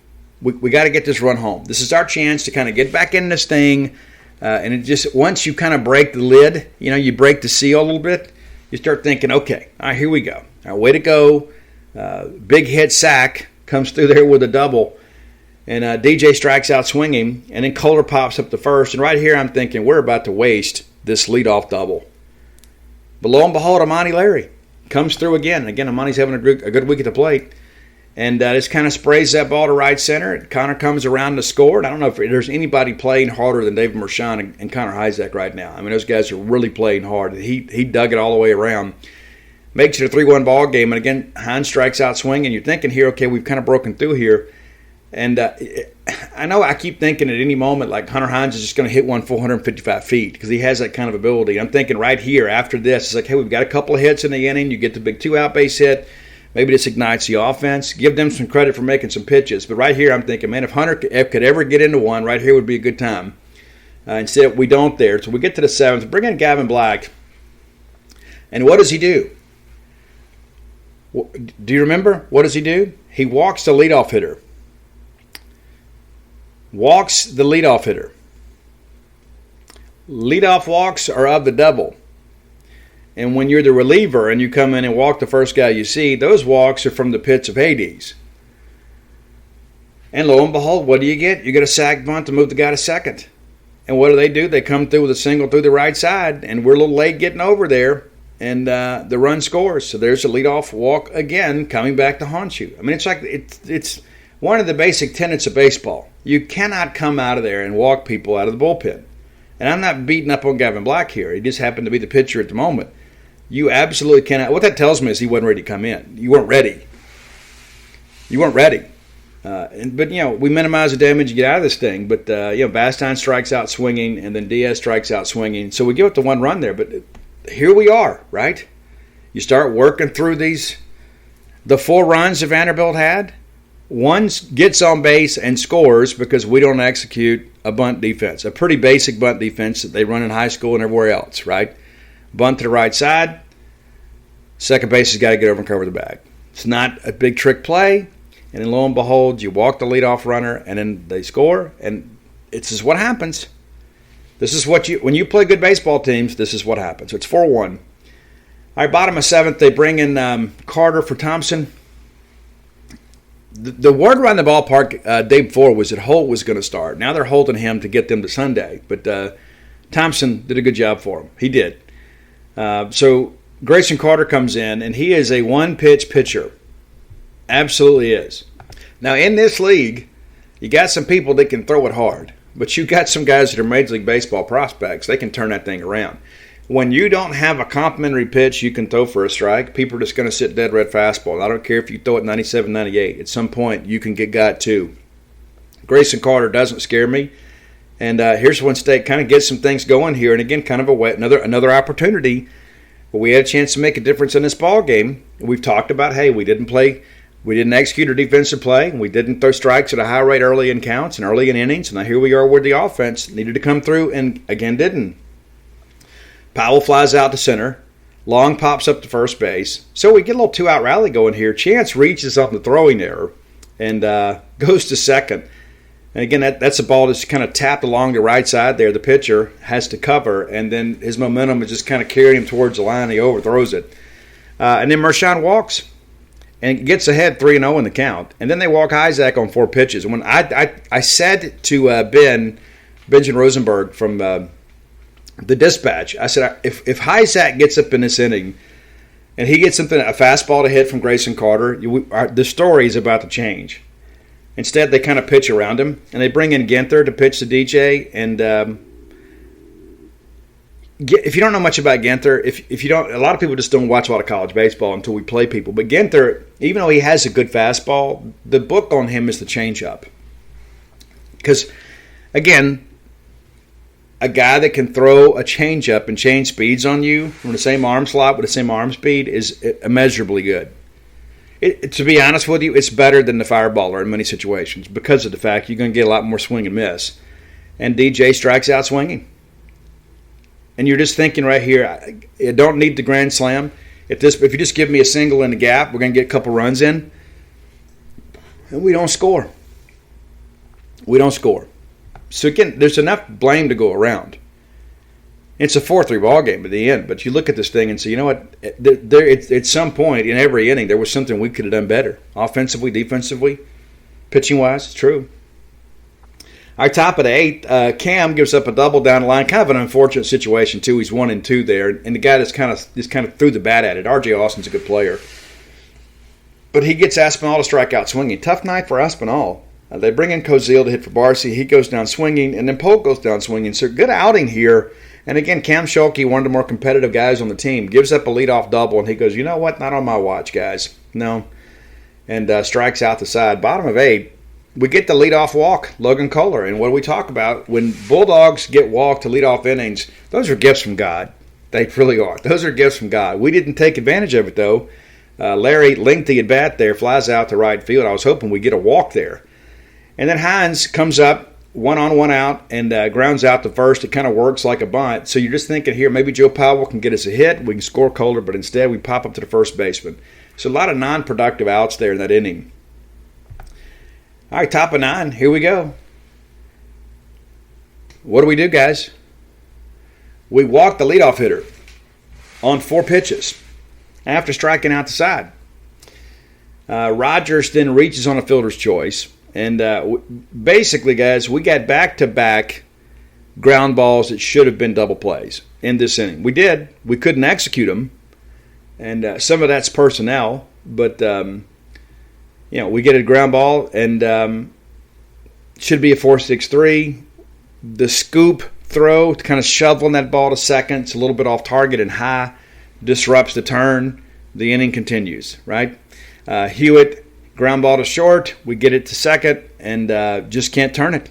We got to get this run home. This is our chance to kind of get back in this thing. And it just, once you kind of break the lid, you break the seal a little bit, you start thinking, okay, all right, here we go. All right, way to go. Big hit sack comes through there with a double. And DJ strikes out swinging. And then Kohler pops up the first. And right here I'm thinking, we're about to waste this leadoff double. But lo and behold, Amani Larry comes through again. And again, Amani's having a good week at the plate. And just kind of sprays that ball to right center. Connor comes around to score. And I don't know if there's anybody playing harder than David Mershon and Connor Hyzak right now. I mean, those guys are really playing hard. He dug it all the way around. Makes it a 3-1 ball game. And again, Hines strikes out swinging. You're thinking here, okay, we've kind of broken through here. And I know I keep thinking at any moment like Hunter Hines is just going to hit one 455 feet because he has that kind of ability. I'm thinking right here after this, it's like, hey, we've got a couple of hits in the inning. You get the big 2-out base hit. Maybe this ignites the offense. Give them some credit for making some pitches. But right here I'm thinking, man, if Hunter could ever get into one, right here would be a good time. Instead, we don't there. So we get to the 7th. Bring in Gavin Black. And what does he do? Do you remember? What does he do? He walks the leadoff hitter. Walks the leadoff hitter. Leadoff walks are of the double. And when you're the reliever and you come in and walk the first guy you see, those walks are from the pits of Hades. And lo and behold, what do? You get a sac bunt to move the guy to second. And what do? They come through with a single through the right side, and we're a little late getting over there, and the run scores. So there's a leadoff walk again coming back to haunt you. I mean, it's like it's one of the basic tenets of baseball. You cannot come out of there and walk people out of the bullpen. And I'm not beating up on Gavin Black here. He just happened to be the pitcher at the moment. You absolutely cannot. What that tells me is he wasn't ready to come in. You weren't ready. But we minimize the damage and get out of this thing. But Bastine strikes out swinging, and then Diaz strikes out swinging. So we give up the one run there. But here we are, right? You start working through the 4 runs that Vanderbilt had. One gets on base and scores because we don't execute a bunt defense, a pretty basic bunt defense that they run in high school and everywhere else, right? Bunt to the right side. Second base has got to get over and cover the bag. It's not a big trick play. And then lo and behold, you walk the leadoff runner, and then they score. And this is what happens. This is what when you play good baseball teams, this is what happens. So it's 4-1. All right, bottom of 7th, they bring in Carter for Thompson. The word around the ballpark day before was that Holt was going to start. Now they're holding him to get them to Sunday. But Thompson did a good job for him. He did. So Grayson Carter comes in, and he is a one-pitch pitcher. Absolutely is. Now, in this league, you got some people that can throw it hard, but you got some guys that are Major League Baseball prospects. They can turn that thing around. When you don't have a complimentary pitch you can throw for a strike, people are just going to sit dead red fastball. And I don't care if you throw it 97, 98. At some point, you can get got too. Grayson Carter doesn't scare me. And here's when State kind of gets some things going here. And again, kind of another opportunity where we had a chance to make a difference in this ball game. We've talked about, hey, we didn't execute our defensive play. We didn't throw strikes at a high rate early in counts and early in innings. And now here we are with the offense. Needed to come through and again didn't. Powell flies out to center. Long pops up to first base. So we get a little 2-out rally going here. Chance reaches on the throwing error and goes to second. And again, that's a ball that's kind of tapped along the right side there. The pitcher has to cover, and then his momentum is just kind of carrying him towards the line. He overthrows it. And then Mershon walks and gets ahead 3-0 in the count. And then they walk Hyzak on 4 pitches. And when I said to Benjamin Rosenberg from the Dispatch, I said, if Hyzak gets up in this inning and he gets a fastball to hit from Grayson Carter, the story is about to change. Instead, they kind of pitch around him, and they bring in Ginther to pitch to DJ. And if you don't know much about Ginther, if you don't, a lot of people just don't watch a lot of college baseball until we play people. But Ginther, even though he has a good fastball, the book on him is the changeup. Because, again, a guy that can throw a changeup and change speeds on you from the same arm slot with the same arm speed is immeasurably good. To be honest with you, it's better than the fireballer in many situations because of the fact you're going to get a lot more swing and miss. And DJ strikes out swinging. And you're just thinking right here, I don't need the grand slam. if you just give me a single in the gap, we're going to get a couple runs in. And we don't score. We don't score. So again, there's enough blame to go around. It's a 4-3 ball game at the end, but you look at this thing and say, you know what? At some point in every inning, there was something we could have done better, offensively, defensively, pitching-wise. It's true. Our top of the 8th, Cam gives up a double down the line. Kind of an unfortunate situation too. He's 1-2 there, and the guy that's kind of threw the bat at it. R.J. Austin's a good player, but he gets Aspinall to strike out swinging. Tough night for Aspinall. They bring in Cozile to hit for Barcy. He goes down swinging, and then Polk goes down swinging. So good outing here. And again, Cam Schuelke, one of the more competitive guys on the team, gives up a leadoff double, and he goes, you know what? Not on my watch, guys. No. And strikes out the side. Bottom of 8, we get the leadoff walk, Logan Kohler. And what do we talk about? When Bulldogs get walked to leadoff innings, those are gifts from God. They really are. Those are gifts from God. We didn't take advantage of it, though. Larry, lengthy at bat there, flies out to right field. I was hoping we'd get a walk there. And then Hines comes up, 1 on, 1 out, and grounds out to first. It kind of works like a bunt. So you're just thinking here, maybe Joe Powell can get us a hit. We can score Kohler, but instead we pop up to the first baseman. So a lot of non-productive outs there in that inning. All right, top of 9. Here we go. What do we do, guys? We walk the leadoff hitter on 4 pitches after striking out the side. Rogers then reaches on a fielder's choice. And basically, guys, we got back-to-back ground balls that should have been double plays in this inning. We did. We couldn't execute them. And some of that's personnel. But, we get a ground ball, and should be a 4-6-3. The scoop throw, kind of shoveling that ball to second. It's a little bit off target and high. Disrupts the turn. The inning continues, right? Hewitt, ground ball to short, we get it to second, and just can't turn it.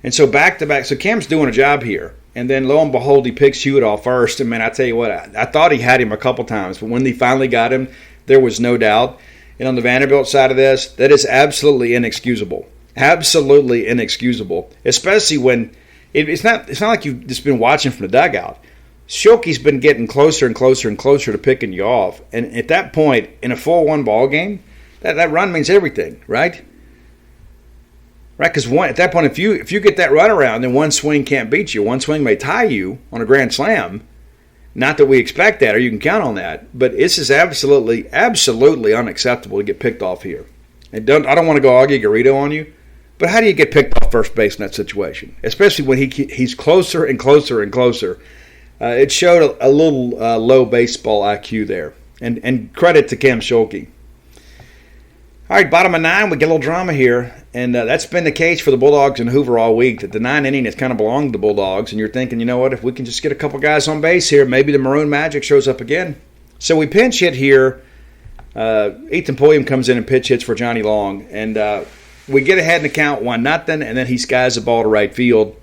And so back-to-back. So Cam's doing a job here. And then lo and behold, he picks Hewitt off first. And, man, I tell you what, I thought he had him a couple times. But when they finally got him, there was no doubt. And on the Vanderbilt side of this, that is absolutely inexcusable. Absolutely inexcusable. Especially when it's not like you've just been watching from the dugout. Schuelke's been getting closer and closer and closer to picking you off. And at that point, in a 4-1 ball game, that run means everything, right? Right, because at that point, if you get that run around, then one swing can't beat you. One swing may tie you on a grand slam. Not that we expect that, or you can count on that. But this is absolutely, absolutely unacceptable to get picked off here. And I don't want to go Augie Garrido on you, but how do you get picked off first base in that situation? Especially when he's closer and closer and closer. It showed a little low baseball IQ there. And credit to Cam Schuelke. All right, bottom of 9, we get a little drama here, and that's been the case for the Bulldogs in Hoover all week, that the 9th inning has kind of belonged to the Bulldogs, and you're thinking, you know what, if we can just get a couple guys on base here, maybe the Maroon Magic shows up again. So we pinch hit here. Ethan Pulliam comes in and pitch hits for Johnny Long, and we get ahead in the count 1-0, and then he skies the ball to right field.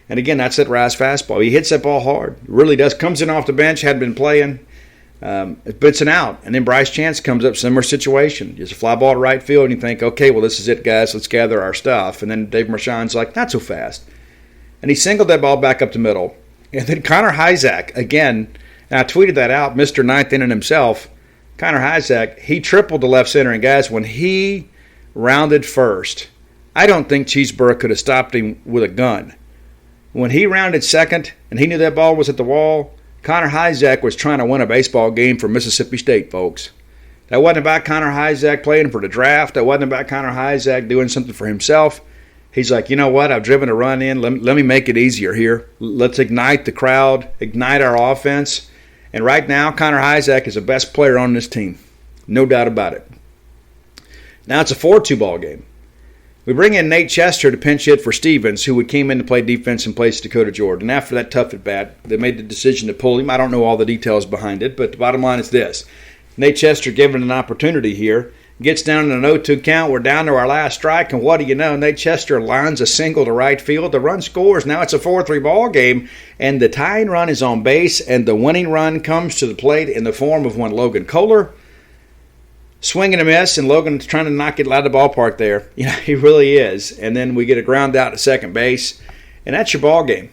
And again, that's that Rise fastball. He hits that ball hard. Really does. Comes in off the bench, hadn't been playing. But it's an out. And then Bryce Chance comes up, similar situation. Just a fly ball to right field, and you think, okay, well, this is it, guys. Let's gather our stuff. And then Dave Marchand's like, not so fast. And he singled that ball back up the middle. And then Connor Hyzak, again, and I tweeted that out, Mr. Ninth Inning himself, Connor Hyzak, he tripled to left center. And, guys, when he rounded first, I don't think Cheeseburg could have stopped him with a gun. When he rounded second and he knew that ball was at the wall, Connor Hyzak was trying to win a baseball game for Mississippi State, folks. That wasn't about Connor Hyzak playing for the draft. That wasn't about Connor Hyzak doing something for himself. He's like, you know what? I've driven a run in. Let me make it easier here. Let's ignite the crowd, ignite our offense. And right now, Connor Hyzak is the best player on this team. No doubt about it. Now it's a 4-2 ball game. We bring in Nate Chester to pinch hit for Stevens, who came in to play defense in place of Dakota Jordan. And after that tough at bat, they made the decision to pull him. I don't know all the details behind it, but the bottom line is this. Nate Chester given an opportunity here, gets down in an 0-2 count. We're down to our last strike, and what do you know? Nate Chester lines a single to right field. The run scores. Now it's a 4-3 ball game, and the tying run is on base, and the winning run comes to the plate in the form of one Logan Kohler. Swing and a miss, and Logan's trying to knock it out of the ballpark there. You know, he really is. And then we get a ground out to second base, and that's your ball game.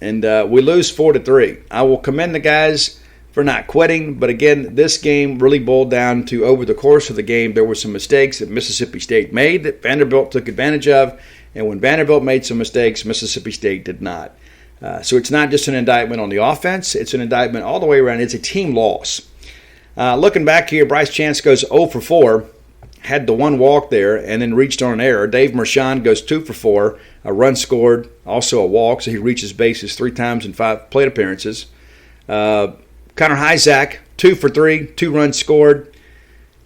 And we lose 4-3. I will commend the guys for not quitting. But again, this game really boiled down to, over the course of the game, there were some mistakes that Mississippi State made that Vanderbilt took advantage of. And when Vanderbilt made some mistakes, Mississippi State did not. So it's not just an indictment on the offense. It's an indictment all the way around. It's a team loss. Looking back here, Bryce Chance goes 0 for 4. Had the one walk there and then reached on an error. Dave Mershon goes 2 for 4. A run scored, also a walk, so he reaches bases 3 times in 5 plate appearances. Connor Hyzak, 2 for 3, 2 runs scored.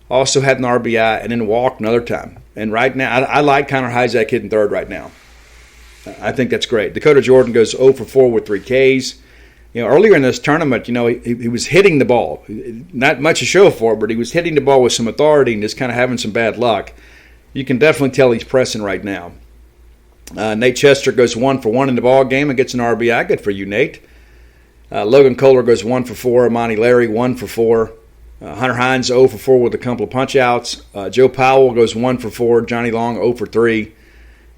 Also had an RBI and then walked another time. And right now, I like Connor Hyzak hitting third right now. I think that's great. Dakota Jordan goes 0 for 4 with 3 Ks. Earlier in this tournament, he was hitting the ball. Not much to show for it, but he was hitting the ball with some authority and just kind of having some bad luck. You can definitely tell he's pressing right now. Nate Chester goes 1 for 1 in the ball game and gets an RBI. Good for you, Nate. Logan Kohler goes 1 for 4. Amani Larry 1 for 4. Hunter Hines 0 for 4 with a couple of punch-outs. Joe Powell goes 1 for 4. Johnny Long 0 for 3.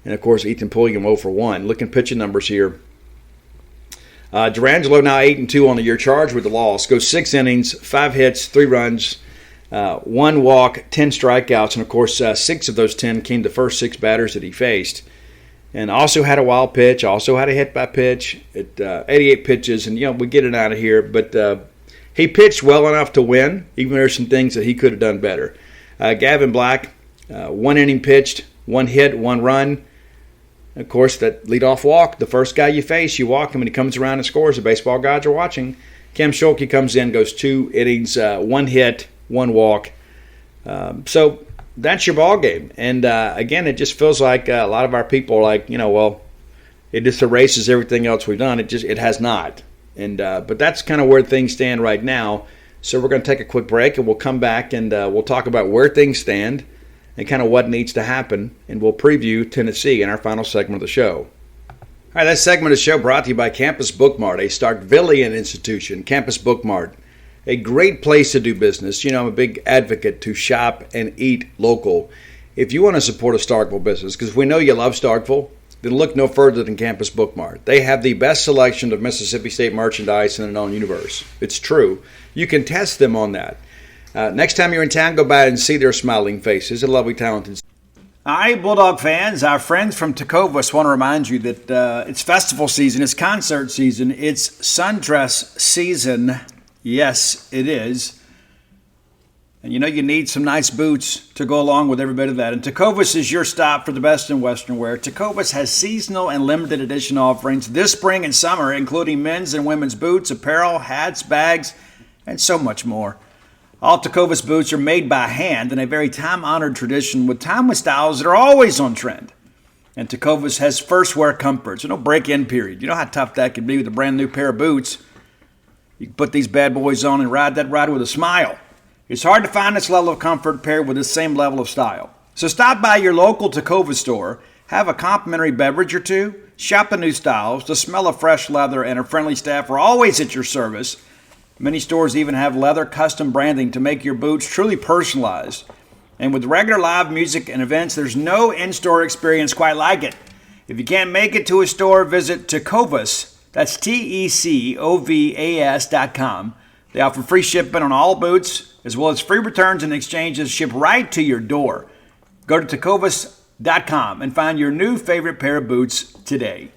And, of course, Ethan Pulliam 0 for 1. Looking pitching numbers here. Durangelo now 8-2 on the year, charged with the loss. Goes 6 innings, 5 hits, 3 runs, 1 walk, 10 strikeouts. And, of course, 6 of those 10 came the first 6 batters that he faced. And also had a wild pitch, also had a hit by pitch at 88 pitches. And, we get it out of here. But he pitched well enough to win, even though there's some things that he could have done better. Gavin Black, 1 inning pitched, 1 hit, 1 run. Of course, that leadoff walk, the first guy you face, you walk him and he comes around and scores. The baseball gods are watching. Kim Schulke comes in, goes 2 innings, 1 hit, 1 walk. So that's your ball game. And, again, it just feels like a lot of our people are like, it just erases everything else we've done. It has not. And but that's kind of where things stand right now. So we're going to take a quick break and we'll come back and we'll talk about where things stand and kind of what needs to happen, and we'll preview Tennessee in our final segment of the show. All right, that segment of the show brought to you by Campus Bookmart, a Starkvillian institution. Campus Bookmart, a great place to do business. I'm a big advocate to shop and eat local. If you want to support a Starkville business, because we know you love Starkville, then look no further than Campus Bookmart. They have the best selection of Mississippi State merchandise in the known universe. It's true. You can test them on that. Next time you're in town, go by and see their smiling faces. A lovely, talented. All right, Bulldog fans, our friends from Tecovas want to remind you that it's festival season, it's concert season, it's sundress season. Yes, it is. And you need some nice boots to go along with every bit of that. And Tecovas is your stop for the best in Western wear. Tecovas has seasonal and limited edition offerings this spring and summer, including men's and women's boots, apparel, hats, bags, and so much more. All Tecovas boots are made by hand in a very time-honored tradition with timeless styles that are always on trend. And Tecovas has first wear comfort, so no break-in period. You know how tough that can be with a brand new pair of boots. You can put these bad boys on and ride that ride with a smile. It's hard to find this level of comfort paired with the same level of style. So stop by your local Tecovas store, have a complimentary beverage or two, shop the new styles, the smell of fresh leather, and a friendly staff are always at your service. Many stores even have leather custom branding to make your boots truly personalized. And with regular live music and events, there's no in-store experience quite like it. If you can't make it to a store, visit Tecovas. That's TECOVAS.com. They offer free shipping on all boots, as well as free returns and exchanges shipped right to your door. Go to Tecovas.com and find your new favorite pair of boots today.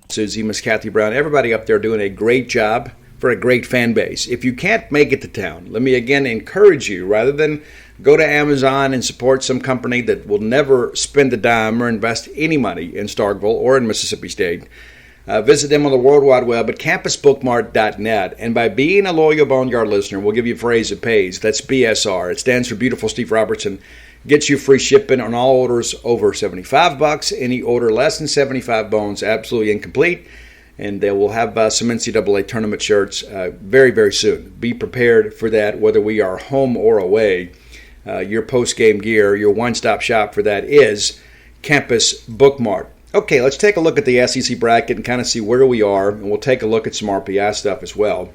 Susie, Miss Kathy Brown, everybody up there doing a great job for a great fan base. If you can't make it to town, let me again encourage you, rather than go to Amazon and support some company that will never spend a dime or invest any money in Starkville or in Mississippi State, visit them on the World Wide Web at campusbookmart.net. And by being a loyal Boneyard listener, we'll give you a phrase that pays. That's BSR. It stands for Beautiful Steve Robertson. Gets you free shipping on all orders over $75. Any order less than 75 bones, absolutely incomplete. And they will have some NCAA tournament shirts very, very soon. Be prepared for that, whether we are home or away. Your post-game gear, your one-stop shop for that is Campus Bookmart. Okay, let's take a look at the SEC bracket and kind of see where we are, and we'll take a look at some RPI stuff as well.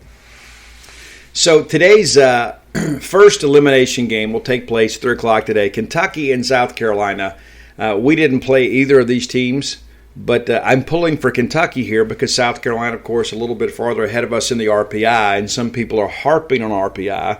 So today's first elimination game will take place 3 o'clock today. Kentucky and South Carolina. We didn't play either of these teams But I'm pulling for Kentucky here because South Carolina, of course, a little bit farther ahead of us in the RPI, and some people are harping on RPI.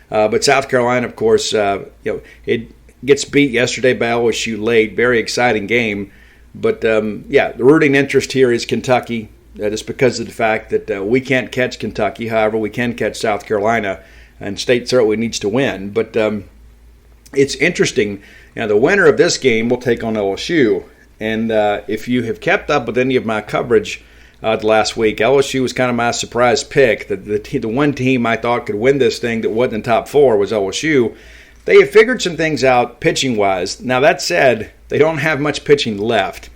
But South Carolina, of course, it gets beat yesterday by LSU late. Very exciting game. But, the rooting interest here is Kentucky, just because of the fact that we can't catch Kentucky. However, we can catch South Carolina, and State certainly needs to win. But it's interesting. The winner of this game will take on LSU. And if you have kept up with any of my coverage last week, LSU was kind of my surprise pick. The one team I thought could win this thing that wasn't in top 4 was LSU. They have figured some things out pitching-wise. Now, that said, they don't have much pitching left.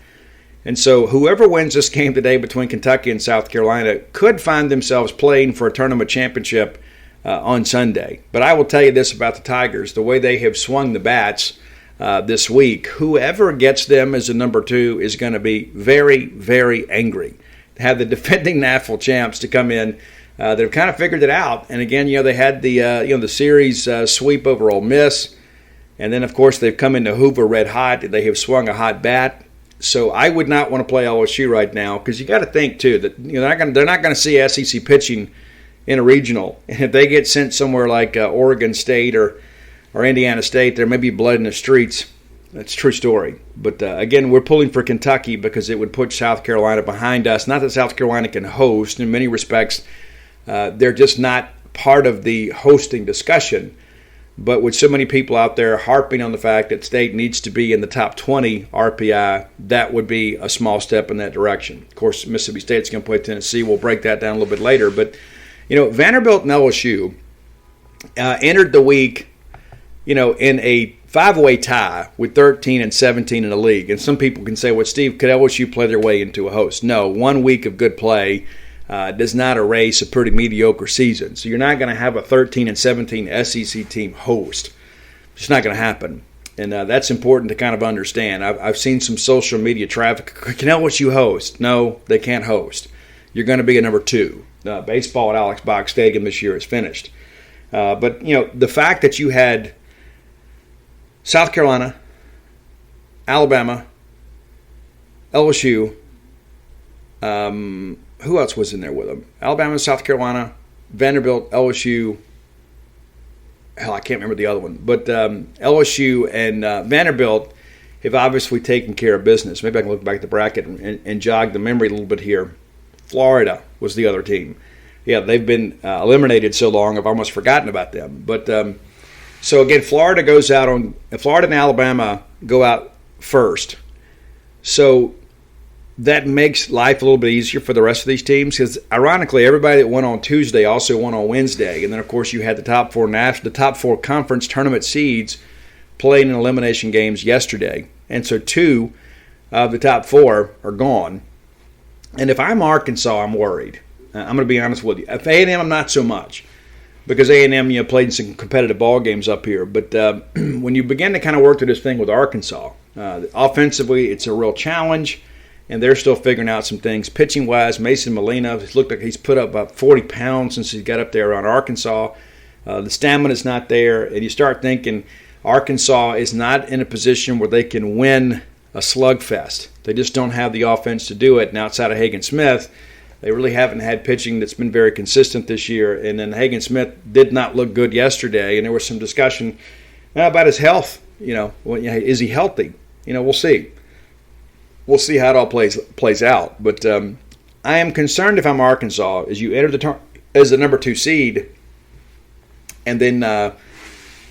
And so whoever wins this game today between Kentucky and South Carolina could find themselves playing for a tournament championship on Sunday. But I will tell you this about the Tigers. The way they have swung the bats this week, whoever gets them as a number 2 is going to be very, very angry. To have the defending national champs to come in, they've kind of figured it out. And again, they had the series sweep over Ole Miss, and then of course they've come into Hoover red hot. They have swung a hot bat. So I would not want to play LSU right now because you got to think too that they're not going to see SEC pitching in a regional. And if they get sent somewhere like Oregon State or Indiana State, there may be blood in the streets. That's a true story. But again, we're pulling for Kentucky because it would put South Carolina behind us. Not that South Carolina can host. In many respects, they're just not part of the hosting discussion. But with so many people out there harping on the fact that State needs to be in the top 20 RPI, that would be a small step in that direction. Of course, Mississippi State's going to play Tennessee. We'll break that down a little bit later. But, Vanderbilt and LSU entered the week in a 5-way tie with 13 and 17 in the league. And some people can say, well, Steve, could LSU play their way into a host? No, 1 week of good play does not erase a pretty mediocre season. So you're not going to have a 13 and 17 SEC team host. It's not going to happen. And that's important to kind of understand. I've seen some social media traffic. Can LSU host? No, they can't host. You're going to be a number 2. Baseball at Alex Box Stadium this year is finished. But, the fact that you had South Carolina, Alabama, LSU, who else was in there with them? Alabama, South Carolina, Vanderbilt, LSU. Hell, I can't remember the other one. But LSU and Vanderbilt have obviously taken care of business. Maybe I can look back at the bracket and jog the memory a little bit here. Florida was the other team. Yeah, they've been eliminated so long, I've almost forgotten about them. But so again, Florida and Alabama go out first. So that makes life a little bit easier for the rest of these teams because, ironically, everybody that won on Tuesday also won on Wednesday. And then, of course, you had the top 4 conference tournament seeds playing in elimination games yesterday. And so 2 of the top 4 are gone. And if I'm Arkansas, I'm worried. I'm going to be honest with you. If A&M, I'm not so much because A&M, played in some competitive ball games up here. But when you begin to kind of work through this thing with Arkansas, offensively, it's a real challenge. And they're still figuring out some things. Pitching-wise, Mason Molina, it looked like he's put up about 40 pounds since he got up there on Arkansas. The stamina's not there. And you start thinking Arkansas is not in a position where they can win a slugfest. They just don't have the offense to do it. And outside of Hagen Smith, they really haven't had pitching that's been very consistent this year. And then Hagen Smith did not look good yesterday. And there was some discussion about his health. Is he healthy? We'll see. We'll see how it all plays out. But I am concerned if I'm Arkansas as you enter as the number 2 seed, and then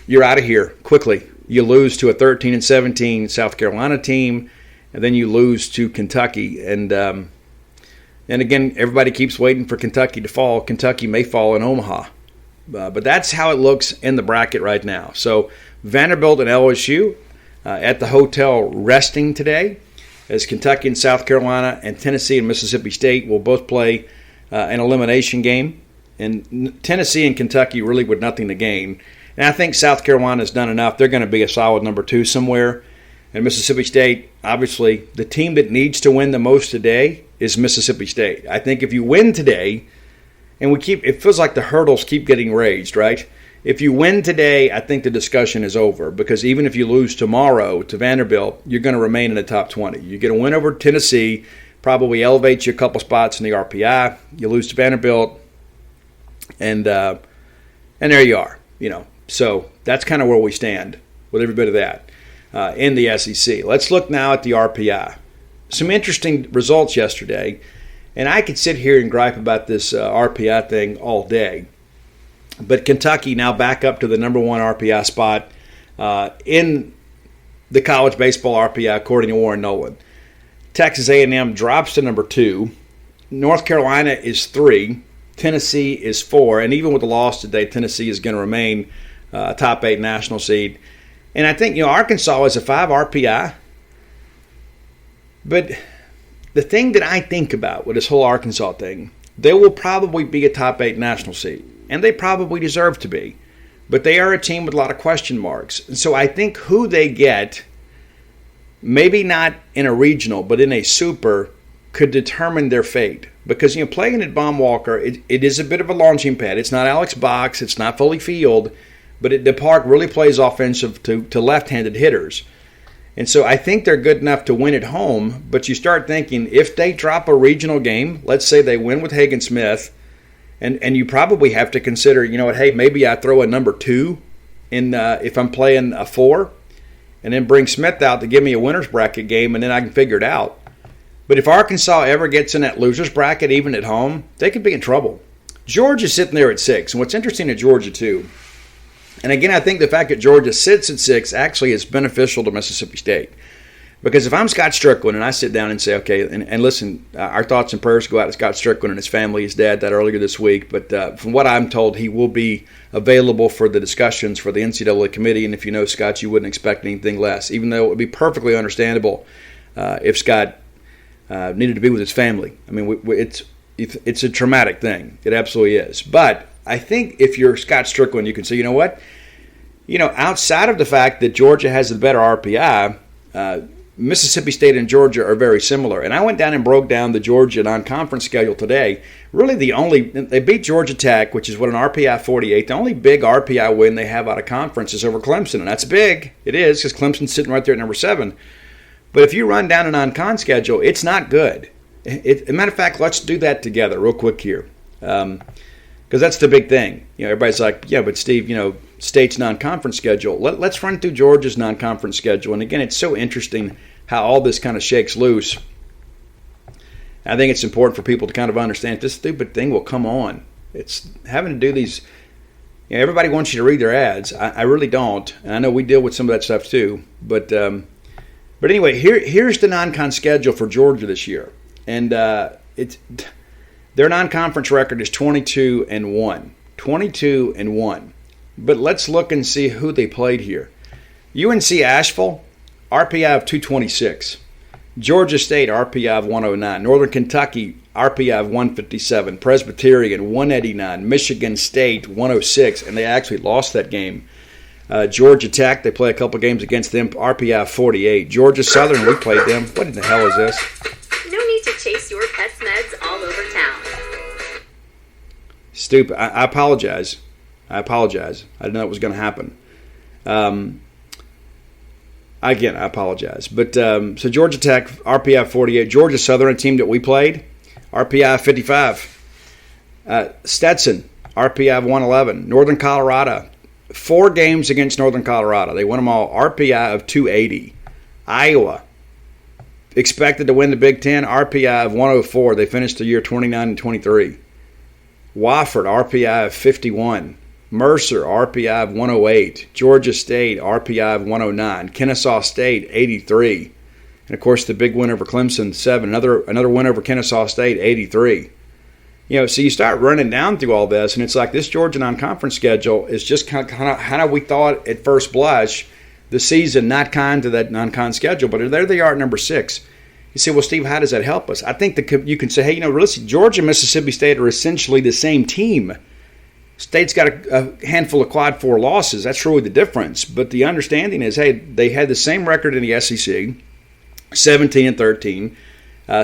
you're out of here quickly. You lose to a 13 and 17 South Carolina team, and then you lose to Kentucky. And again, everybody keeps waiting for Kentucky to fall. Kentucky may fall in Omaha. But that's how it looks in the bracket right now. So Vanderbilt and LSU at the hotel resting today, as Kentucky and South Carolina and Tennessee and Mississippi State will both play an elimination game. And Tennessee and Kentucky really with nothing to gain. And I think South Carolina's done enough. They're going to be a solid number 2 somewhere. And Mississippi State, obviously, the team that needs to win the most today is Mississippi State. I think if you win today, and it feels like the hurdles keep getting raised, right? If you win today, I think the discussion is over, because even if you lose tomorrow to Vanderbilt, you're going to remain in the top 20. You get a win over Tennessee, probably elevates you a couple spots in the RPI. You lose to Vanderbilt, and there you are. So that's kind of where we stand with every bit of that in the SEC. Let's look now at the RPI. Some interesting results yesterday, and I could sit here and gripe about this RPI thing all day. But Kentucky now back up to the number one RPI spot in the college baseball RPI, according to Warren Nolan. Texas A&M drops to number 2. North Carolina is 3. Tennessee is 4. And even with the loss today, Tennessee is going to remain a top 8 national seed. And I think, Arkansas is a 5 RPI. But the thing that I think about with this whole Arkansas thing, they will probably be a top 8 national seed. And they probably deserve to be. But they are a team with a lot of question marks. And so I think who they get, maybe not in a regional, but in a super, could determine their fate. Because, playing at Baum-Walker, it is a bit of a launching pad. It's not Alex Box. It's not Foley Field. But the park really plays offensive to left-handed hitters. And so I think they're good enough to win at home. But you start thinking, if they drop a regional game, let's say they win with Hagen Smith, and you probably have to consider, hey, maybe I throw a number 2 in if I'm playing a 4, and then bring Smith out to give me a winner's bracket game, and then I can figure it out. But if Arkansas ever gets in that loser's bracket, even at home, they could be in trouble. Georgia's sitting there at 6, and what's interesting at Georgia, too, and again, I think the fact that Georgia sits at 6 actually is beneficial to Mississippi State. Because if I'm Scott Strickland and I sit down and say, okay, and listen, our thoughts and prayers go out to Scott Strickland and his family, his dad died earlier this week, but from what I'm told, he will be available for the discussions for the NCAA committee, and if you know Scott, you wouldn't expect anything less, even though it would be perfectly understandable if Scott needed to be with his family. I mean, it's a traumatic thing. It absolutely is. But I think if you're Scott Strickland, you can say, you know what? Outside of the fact that Georgia has the better RPI, Mississippi State and Georgia are very similar. And I went down and broke down the Georgia non-conference schedule today. Really they beat Georgia Tech, which is what an RPI 48. The only big RPI win they have out of conference is over Clemson. And that's big. It is, because Clemson's sitting right there at number 7. But if you run down a non-con schedule, it's not good. As a matter of fact, let's do that together real quick here. Because that's the big thing. Everybody's like, yeah, but Steve, State's non-conference schedule. Let's run through Georgia's non-conference schedule. And again, it's so interesting how all this kind of shakes loose. I think it's important for people to kind of understand this stupid thing will come on. It's having to do these. Everybody wants you to read their ads. I really don't. And I know we deal with some of that stuff too. But anyway, here's the non-con schedule for Georgia this year. And their non-conference record is 22-1. 22-1. But let's look and see who they played here. UNC Asheville, RPI of 226. Georgia State, RPI of 109. Northern Kentucky, RPI of 157. Presbyterian, 189. Michigan State, 106. And they actually lost that game. Georgia Tech, they play a couple games against them, RPI of 48. Georgia Southern, we played them. What in the hell is this? No need to chase your pet's meds all over town. Stupid. I apologize. I didn't know it was going to happen. Again, I apologize. But so Georgia Tech, RPI 48. Georgia Southern, a team that we played, RPI 55. Stetson, RPI 111. Northern Colorado, 4 games against Northern Colorado. They won them all, RPI of 280. Iowa, expected to win the Big Ten, RPI of 104. They finished the year 29-23. Wofford, RPI of 51. Mercer, RPI of 108. Georgia State, RPI of 109. Kennesaw State, 83. And, of course, the big win over Clemson, 7. Another win over Kennesaw State, 83. So you start running down through all this, and it's like this Georgia non-conference schedule is just kind of how we thought at first blush the season, not kind to that non-con schedule. But there they are at number 6. You say, well, Steve, how does that help us? I think you can say, hey, listen, Georgia and Mississippi State are essentially the same team. State's got a handful of quad 4 losses. That's really the difference. But the understanding is, hey, they had the same record in the SEC, 17-13.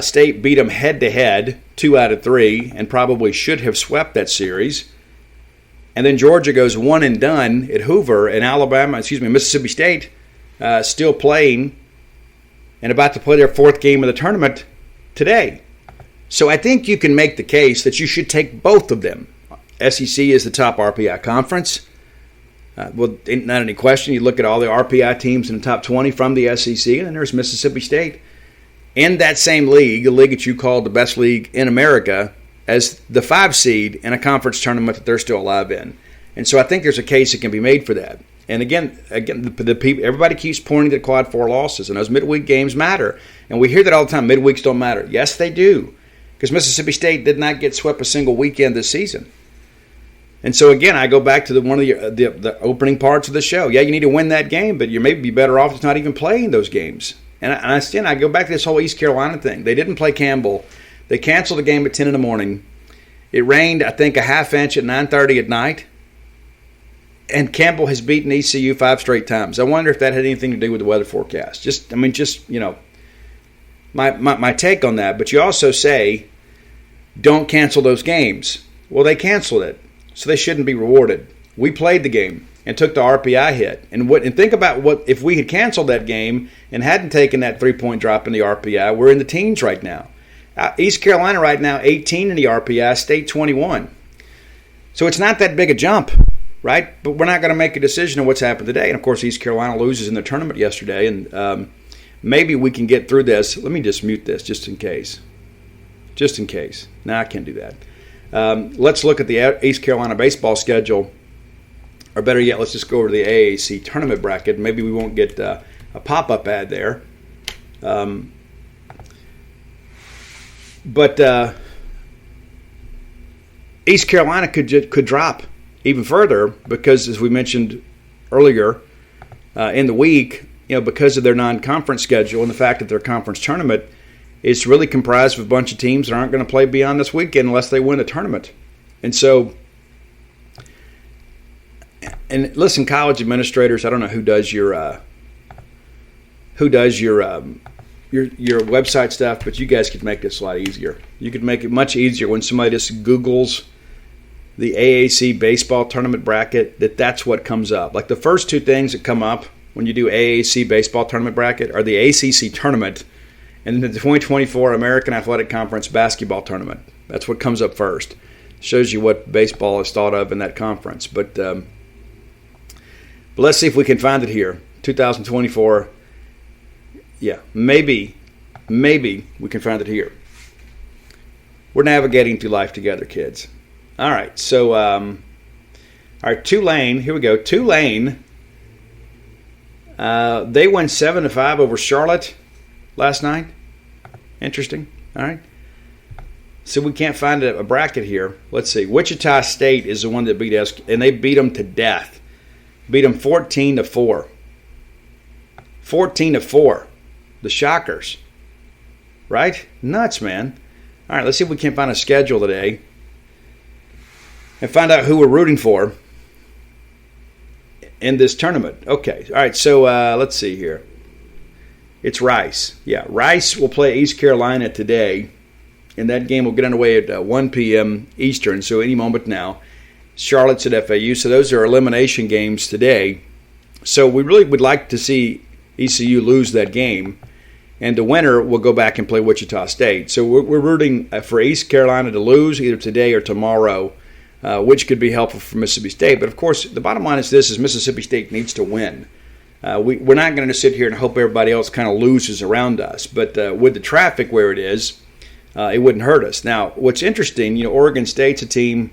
State beat them head-to-head, 2 out of 3, and probably should have swept that series. And then Georgia goes one and done at Hoover, and Mississippi State still playing and about to play their fourth game of the tournament today. So I think you can make the case that you should take both of them. SEC is the top RPI conference. Not any question. You look at all the RPI teams in the top 20 from the SEC, and then there's Mississippi State in that same league, a league that you call the best league in America, as the 5 seed in a conference tournament that they're still alive in. And so I think there's a case that can be made for that. And again, the people, everybody keeps pointing to the quad 4 losses, and those midweek games matter. And we hear that all the time. Midweeks don't matter. Yes, they do, because Mississippi State did not get swept a single weekend this season. And so again, I go back to one of the opening parts of the show. Yeah, you need to win that game, but you may be better off just not even playing those games. And I go back to this whole East Carolina thing. They didn't play Campbell. They canceled the game at 10 in the morning. It rained, I think, a half inch at 9:30 at night. And Campbell has beaten ECU 5 straight times. I wonder if that had anything to do with the weather forecast. My take on that. But you also say, don't cancel those games. Well, they canceled it, so they shouldn't be rewarded. We played the game and took the RPI hit. And think about what if we had canceled that game and hadn't taken that 3-point drop in the RPI. We're in the teens right now. East Carolina right now, 18 in the RPI, State 21. So it's not that big a jump, right? But we're not going to make a decision on what's happened today. And, of course, East Carolina loses in the tournament yesterday. And maybe we can get through this. Let me just mute this just in case. Just in case. No, I can't do that. Let's look at the East Carolina baseball schedule. Or better yet, let's just go over to the AAC tournament bracket. Maybe we won't get a pop-up ad there. But East Carolina could drop even further because, as we mentioned earlier in the week, because of their non-conference schedule and the fact that their conference tournament is really comprised of a bunch of teams that aren't going to play beyond this weekend unless they win a tournament. And so, and listen, college administrators, I don't know who does your website stuff, but you guys could make this a lot easier. You could make it much easier when somebody just Googles the AAC baseball tournament bracket, that's what comes up. Like the first 2 things that come up when you do AAC baseball tournament bracket are the ACC tournament and the 2024 American Athletic Conference basketball tournament. That's what comes up first. Shows you what baseball is thought of in that conference. But let's see if we can find it here. 2024. Yeah, maybe we can find it here. We're navigating through life together, kids. All right, so Tulane. Here we go. Tulane. They won 7-5 over Charlotte last night. Interesting. All right. So we can't find a bracket here. Let's see. Wichita State is the one that beat us, and they beat them to death. Beat them 14-4. 14-4. The Shockers. Right? Nuts, man. All right, let's see if we can find a schedule today and find out who we're rooting for in this tournament. Okay. All right, so let's see here. It's Rice. Yeah, Rice will play East Carolina today, and that game will get underway at 1 p.m. Eastern, so any moment now. Charlotte's at FAU, so those are elimination games today. So we really would like to see ECU lose that game, and the winner will go back and play Wichita State. So we're rooting for East Carolina to lose either today or tomorrow, which could be helpful for Mississippi State. But, of course, the bottom line is this, is Mississippi State needs to win. We're not going to sit here and hope everybody else kind of loses around us. But with the traffic where it is, it wouldn't hurt us. Now, what's interesting, Oregon State's a team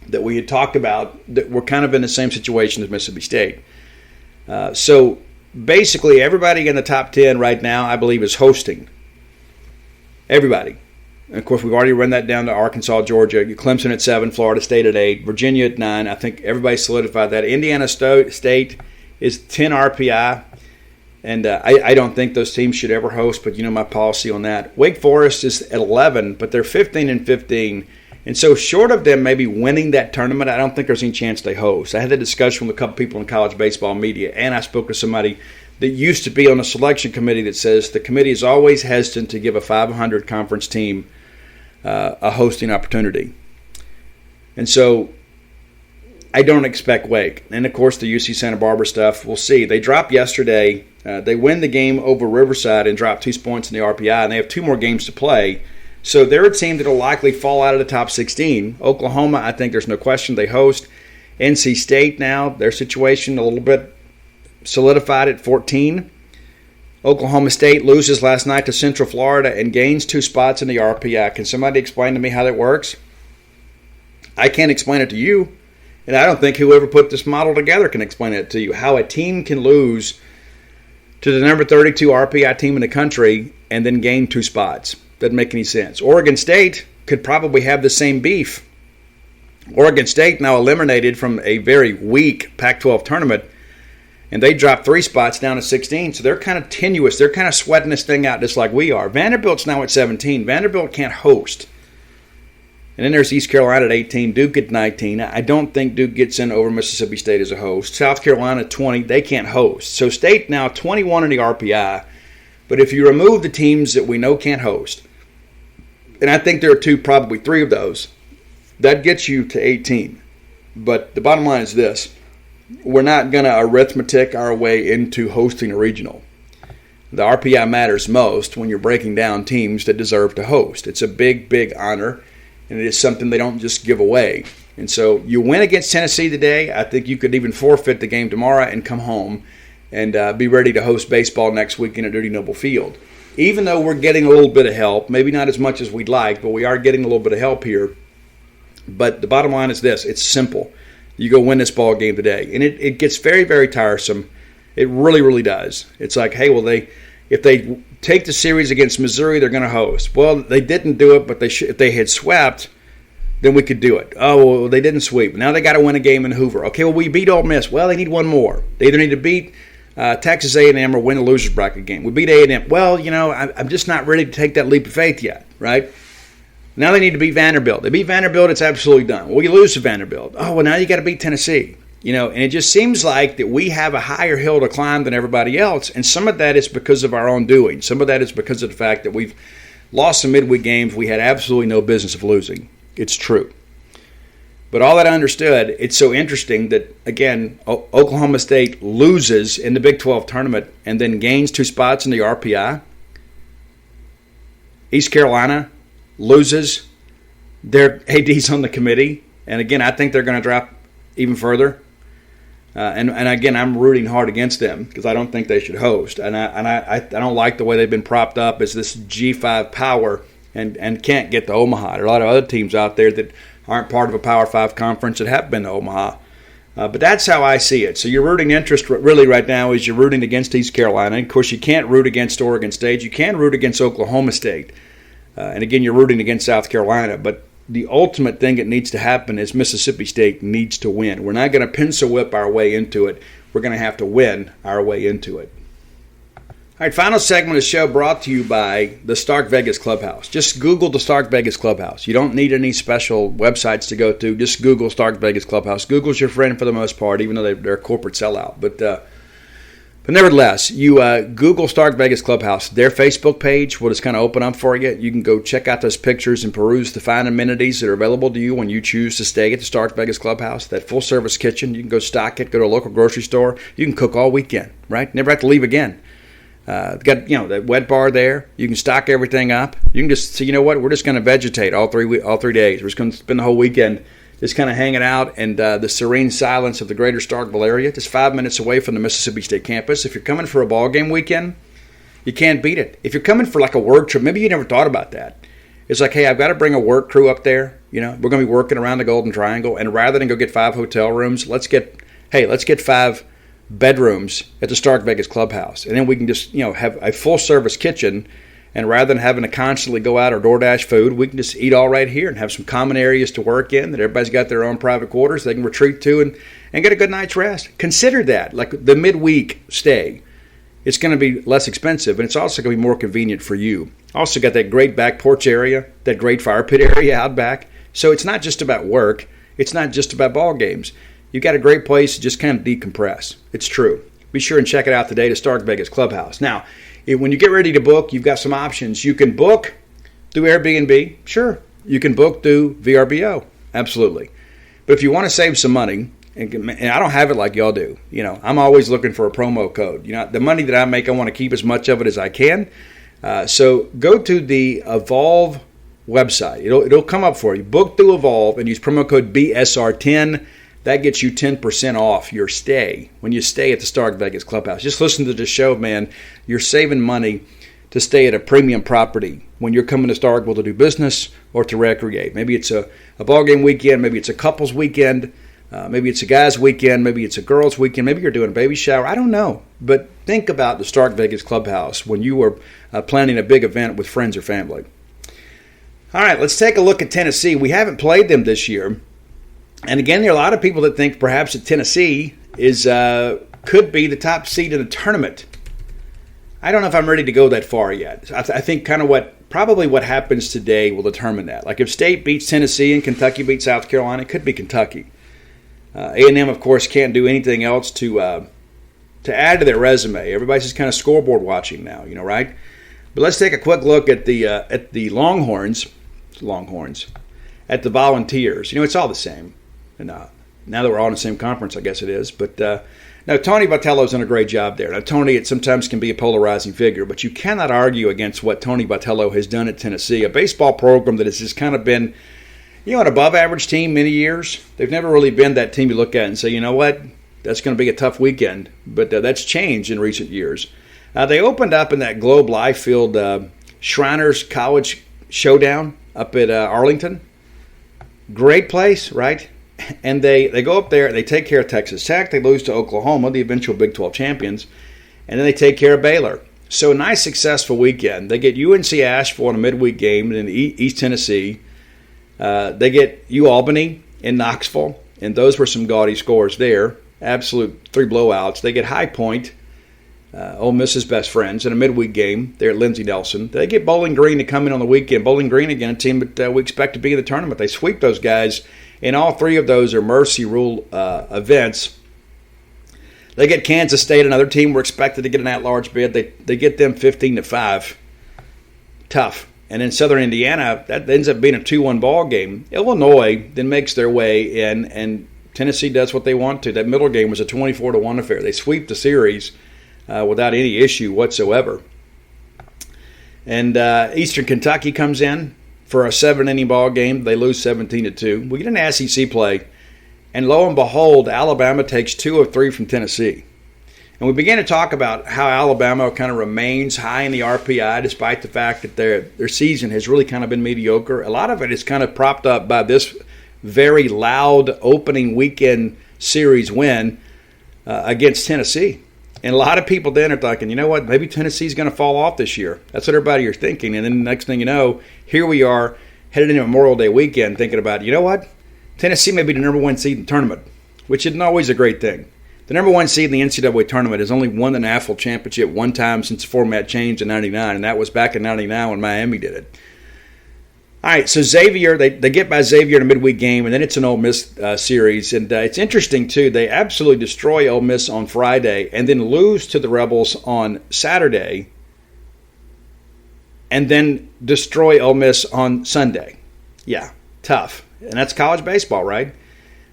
that we had talked about that we're kind of in the same situation as Mississippi State. So basically everybody in the top 10 right now, I believe, is hosting. Everybody. And of course, we've already run that down to Arkansas, Georgia, Clemson at 7, Florida State at 8, Virginia at 9. I think everybody solidified that. Indiana State is 10 RPI, and I don't think those teams should ever host, but my policy on that. Wake Forest is at 11, but they're 15-15. And so short of them maybe winning that tournament, I don't think there's any chance they host. I had a discussion with a couple people in college baseball media, and I spoke to somebody that used to be on a selection committee that says the committee is always hesitant to give a 500 conference team a hosting opportunity. And so I don't expect Wake. And, of course, the UC Santa Barbara stuff, we'll see. They dropped yesterday. They win the game over Riverside and drop 2 points in the RPI, and they have 2 more games to play. So they're a team that will likely fall out of the top 16. Oklahoma, I think there's no question they host. NC State now, their situation a little bit solidified at 14. Oklahoma State loses last night to Central Florida and gains 2 spots in the RPI. Can somebody explain to me how that works? I can't explain it to you, and I don't think whoever put this model together can explain it to you. How a team can lose to the number 32 RPI team in the country and then gain 2 spots. Doesn't make any sense. Oregon State could probably have the same beef. Oregon State now eliminated from a very weak Pac-12 tournament, and they dropped 3 spots down to 16, so they're kind of tenuous. They're kind of sweating this thing out just like we are. Vanderbilt's now at 17. Vanderbilt can't host. And then there's East Carolina at 18, Duke at 19. I don't think Duke gets in over Mississippi State as a host. South Carolina at 20, they can't host. So State now 21 in the RPI, but if you remove the teams that we know can't host, and I think there are probably 3 of those, that gets you to 18. But the bottom line is this. We're not going to arithmetic our way into hosting a regional. The RPI matters most when you're breaking down teams that deserve to host. It's a big, big honor, and it is something they don't just give away. And so you win against Tennessee today. I think you could even forfeit the game tomorrow and come home and be ready to host baseball next weekend at Duty Noble Field. Even though we're getting a little bit of help, maybe not as much as we'd like, but we are getting a little bit of help here. But the bottom line is this. It's simple. You go win this ball game today. And it gets very, very tiresome. It really, really does. It's like, hey, well, if they take the series against Missouri, they're going to host. Well, they didn't do it, but if they had swept, then we could do it. Oh, well, they didn't sweep. Now they got to win a game in Hoover. Okay, well, we beat Ole Miss. Well, they need one more. They either need to beat Texas A&M or win a loser's bracket game. We beat A&M. Well, I'm just not ready to take that leap of faith yet, right? Now they need to beat Vanderbilt. They beat Vanderbilt, it's absolutely done. Well, you lose to Vanderbilt. Oh, well, now you got to beat Tennessee. And it just seems like that we have a higher hill to climb than everybody else, and some of that is because of our own doing. Some of that is because of the fact that we've lost some midweek games we had absolutely no business of losing. It's true. But all that I understood, it's so interesting that, again, Oklahoma State loses in the Big 12 tournament and then gains 2 spots in the RPI. East Carolina loses. Their AD's on the committee. And, again, I think they're going to drop even further. And again, I'm rooting hard against them because I don't think they should host. And I don't like the way they've been propped up as this G5 power and can't get to Omaha. There are a lot of other teams out there that aren't part of a Power 5 conference that have been to Omaha. But that's how I see it. So your rooting interest really right now is you're rooting against East Carolina. And of course, you can't root against Oregon State. You can root against Oklahoma State. And again, you're rooting against South Carolina. But the ultimate thing that needs to happen is Mississippi State needs to win. We're not going to pencil whip our way into it. We're going to have to win our way into it. All right, final segment of the show brought to you by the Stark Vegas Clubhouse. Just Google the Stark Vegas Clubhouse. You don't need any special websites to go to. Just Google Stark Vegas Clubhouse. Google's your friend for the most part, even though they're a corporate sellout. But nevertheless, you Google Stark Vegas Clubhouse. Their Facebook page will just kind of open up for you. You can go check out those pictures and peruse the fine amenities that are available to you when you choose to stay at the Stark Vegas Clubhouse. That full-service kitchen, you can go stock it, go to a local grocery store. You can cook all weekend, right? Never have to leave again. Got that wet bar there. You can stock everything up. You can just say, you know what? We're just going to vegetate all 3 days. We're just going to spend the whole weekend just kind of hanging out in the serene silence of the greater Starkville area, just 5 minutes away from the Mississippi State campus. If you're coming for a ball game weekend, you can't beat it. If you're coming for like a work trip, maybe you never thought about that. It's like, hey, I've got to bring a work crew up there. We're going to be working around the Golden Triangle, and rather than go get 5 hotel rooms, let's get 5 bedrooms at the Stark Vegas Clubhouse, and then we can just have a full service kitchen, and rather than having to constantly go out or DoorDash food, we can just eat all right here and have some common areas to work in that everybody's got their own private quarters they can retreat to and get a good night's rest. Consider that, like the midweek stay. It's going to be less expensive, and it's also going to be more convenient for you. Also got that great back porch area, that great fire pit area out back. So it's not just about work. It's not just about ball games. You've got a great place to just kind of decompress. It's true. Be sure and check it out today, the Stark Vegas Clubhouse. Now, when you get ready to book, you've got some options. You can book through Airbnb. Sure. You can book through VRBO. Absolutely. But if you want to save some money, And I don't have it like y'all do. I'm always looking for a promo code. The money that I make, I want to keep as much of it as I can. So go to the Evolve website. It'll come up for you. Book through Evolve and use promo code BSR10. That gets you 10% off your stay when you stay at the Stark Vegas Clubhouse. Just listen to the show, man. You're saving money to stay at a premium property when you're coming to Starkville to do business or to recreate. Maybe it's a ball game weekend. Maybe it's a couples weekend. Maybe it's a guy's weekend. Maybe it's a girl's weekend. Maybe you're doing a baby shower. I don't know. But think about the Stark Vegas Clubhouse when you are planning a big event with friends or family. All right, let's take a look at Tennessee. We haven't played them this year. And again, there are a lot of people that think perhaps that Tennessee could be the top seed in the tournament. I don't know if I'm ready to go that far yet. I think kind of what happens today will determine that. Like if State beats Tennessee and Kentucky beats South Carolina, it could be Kentucky. A&M, of course, can't do anything else to add to their resume. Everybody's just kind of scoreboard watching now, right? But let's take a quick look at the Longhorns, at the Volunteers. It's all the same. And now that we're all in the same conference, I guess it is. But no, Tony Botello's done a great job there. Now, Tony, it sometimes can be a polarizing figure, but you cannot argue against what Tony Botello has done at Tennessee, a baseball program that has just kind of been, an above-average team many years. They've never really been that team you look at and say, you know what, that's going to be a tough weekend. But that's changed in recent years. They opened up in that Globe Life Field Shriners College Showdown up at Arlington. Great place, right? And they go up there, they take care of Texas Tech, they lose to Oklahoma, the eventual Big 12 champions, and then they take care of Baylor. So a nice, successful weekend. They get UNC Asheville in a midweek game in East Tennessee. They get UAlbany in Knoxville, and those were some gaudy scores there. Absolute 3 blowouts. They get High Point, Ole Miss's best friends, in a midweek game there at Lindsey Nelson. They get Bowling Green to come in on the weekend. Bowling Green, again, a team that we expect to be in the tournament. They sweep those guys. And all 3 of those are Mercy Rule events. They get Kansas State, another team we're expected to get an at-large bid. They get them 15-5. Tough. And then Southern Indiana, that ends up being a 2-1 ball game. Illinois then makes their way in, and Tennessee does what they want to. That middle game was a 24-1 affair. They sweep the series without any issue whatsoever. And Eastern Kentucky comes in for a 7-inning ball game. They lose 17-2. We get an SEC play, and lo and behold, Alabama takes 2 of 3 from Tennessee. And we began to talk about how Alabama kind of remains high in the RPI despite the fact that their season has really kind of been mediocre. A lot of it is kind of propped up by this very loud opening weekend series win against Tennessee. And a lot of people then are thinking, you know what, maybe Tennessee's going to fall off this year. That's what everybody is thinking. And then the next thing you know, here we are headed into Memorial Day weekend thinking about, you know what, Tennessee may be the number 1 seed in the tournament, which isn't always a great thing. The number 1 seed in the NCAA tournament has only won the national championship one time since the format changed in 99, and that was back in 99 when Miami did it. All right, so Xavier, they get by Xavier in a midweek game, and then it's an Ole Miss series. And it's interesting, too. They absolutely destroy Ole Miss on Friday and then lose to the Rebels on Saturday and then destroy Ole Miss on Sunday. Yeah, tough. And that's college baseball, right?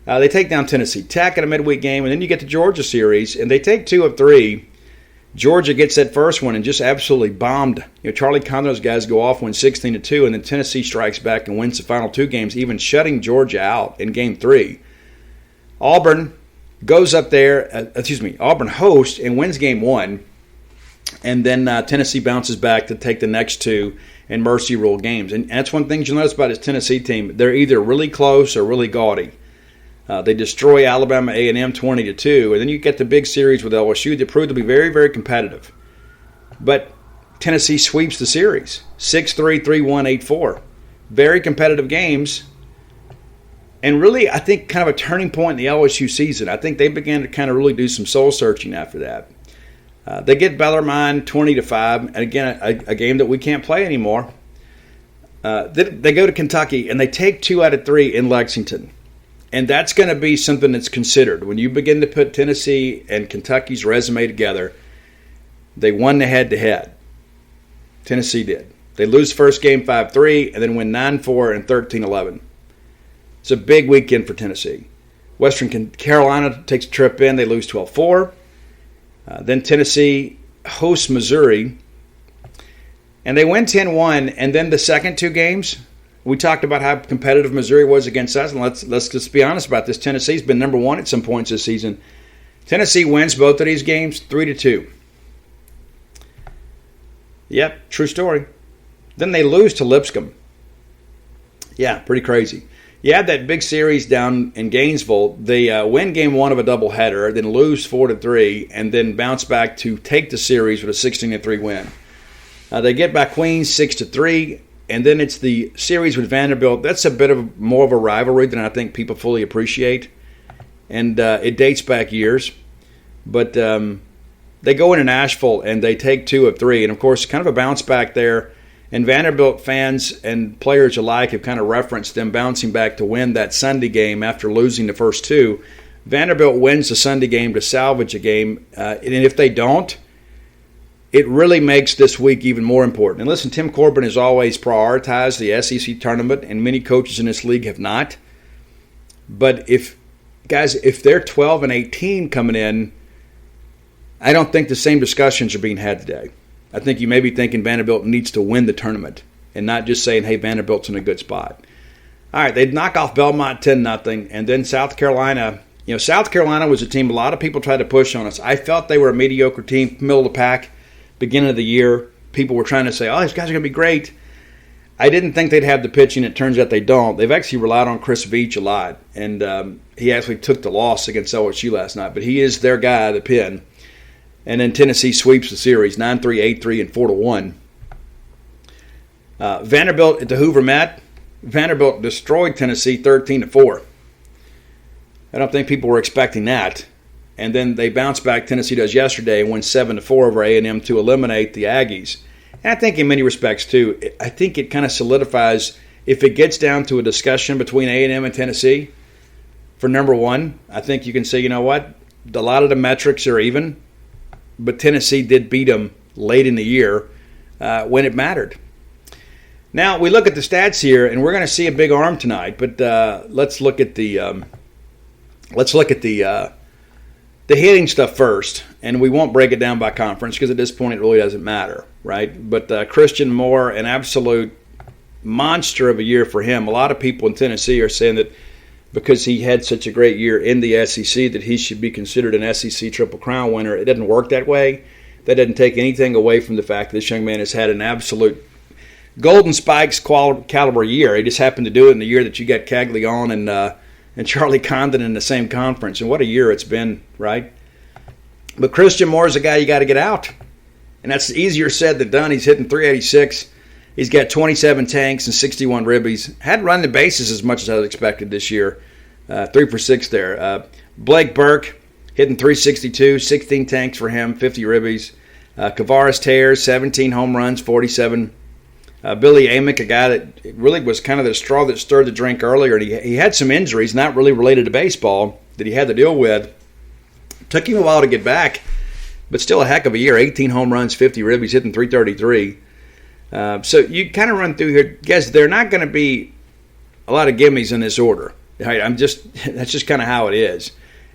They take down Tennessee Tech in a midweek game, and then you get the Georgia series, and they take 2 of 3. Georgia gets that first one and just absolutely bombed. Charlie Condon's guys go off, win 16-2, and then Tennessee strikes back and wins the final 2 games, even shutting Georgia out in Game 3. Auburn goes up there, Auburn hosts and wins Game 1, and then Tennessee bounces back to take the next 2 in Mercy Rule games. And that's one thing you'll notice about this Tennessee team. They're either really close or really gaudy. They destroy Alabama A&M 20-2, and then you get the big series with LSU that proved to be very, very competitive. But Tennessee sweeps the series, 6-3, 3-1, 8-4. Very competitive games, and really, I think, kind of a turning point in the LSU season. I think they began to kind of really do some soul-searching after that. They get Bellarmine 20-5, and again, a game that we can't play anymore. They go to Kentucky, and they take 2 out of 3 in Lexington. And that's going to be something that's considered. When you begin to put Tennessee and Kentucky's resume together, they won the head-to-head. Tennessee did. They lose first game 5-3 and then win 9-4 and 13-11. It's a big weekend for Tennessee. Western Carolina takes a trip in. They lose 12-4. Then Tennessee hosts Missouri. And they win 10-1. And then the second two games, we talked about how competitive Missouri was against us. And let's just be honest about this. Tennessee's been number one at some points this season. Tennessee wins both of these games 3-2. Yep, true story. Then they lose to Lipscomb. Yeah, pretty crazy. You had that big series down in Gainesville. They win game one of a doubleheader, then lose 4-3, and then bounce back to take the series with a 16-3 win. They get by Queens 6-3, and then it's the series with Vanderbilt. That's a bit of more of a rivalry than I think people fully appreciate, and it dates back years. But they go into Nashville and they take 2 of 3, and of course, kind of a bounce back there. And Vanderbilt fans and players alike have kind of referenced them bouncing back to win that Sunday game after losing the first two. Vanderbilt wins the Sunday game to salvage a game, and if they don't, it really makes this week even more important. And listen, Tim Corbin has always prioritized the SEC tournament, and many coaches in this league have not. But if they're 12-18 coming in, I don't think the same discussions are being had today. I think you may be thinking Vanderbilt needs to win the tournament and not just saying, hey, Vanderbilt's in a good spot. All right, they'd knock off Belmont 10-0, and then South Carolina. South Carolina was a team a lot of people tried to push on us. I felt they were a mediocre team, middle of the pack, beginning of the year. People were trying to say, oh, these guys are going to be great. I didn't think they'd have the pitching. It turns out they don't. They've actually relied on Chris Veach a lot, and he actually took the loss against LSU last night, but he is their guy, the pin. And then Tennessee sweeps the series 9-3, 8-3, and 4-1. Vanderbilt at the Hoover Met. Vanderbilt destroyed Tennessee 13-4. I don't think people were expecting that. And then they bounce back. Tennessee does yesterday and win 7-4 over A&M to eliminate the Aggies. And I think in many respects too, I think it kind of solidifies if it gets down to a discussion between A&M and Tennessee for number one. I think you can say, you know what, a lot of the metrics are even. But Tennessee did beat them late in the year when it mattered. Now we look at the stats here, and we're going to see a big arm tonight. But let's look at the hitting stuff first, and we won't break it down by conference because at this point it really doesn't matter, right? But Christian Moore, an absolute monster of a year for him. A lot of people in Tennessee are saying that because he had such a great year in the SEC that he should be considered an SEC Triple Crown winner. It doesn't work that way. That doesn't take anything away from the fact that this young man has had an absolute Golden Spikes caliber year. He just happened to do it in the year that you got Caglione and Charlie Condon in the same conference. And what a year it's been, right? But Christian Moore is a guy you got to get out. And that's easier said than done. He's hitting 386. He's got 27 tanks and 61 ribbies. Hadn't run the bases as much as I was expected this year. 3 for 6 there. Blake Burke hitting 362, 16 tanks for him, 50 ribbies. Kavaris Tears, 17 home runs, 47. Billy Amick, a guy that really was kind of the straw that stirred the drink earlier. And he had some injuries, not really related to baseball, that he had to deal with. Took him a while to get back, but still a heck of a year. 18 home runs, 50 ribbies, hitting 333. So you kind of run through here. Guys, there are not going to be a lot of gimmies in this order. That's just kind of how it is.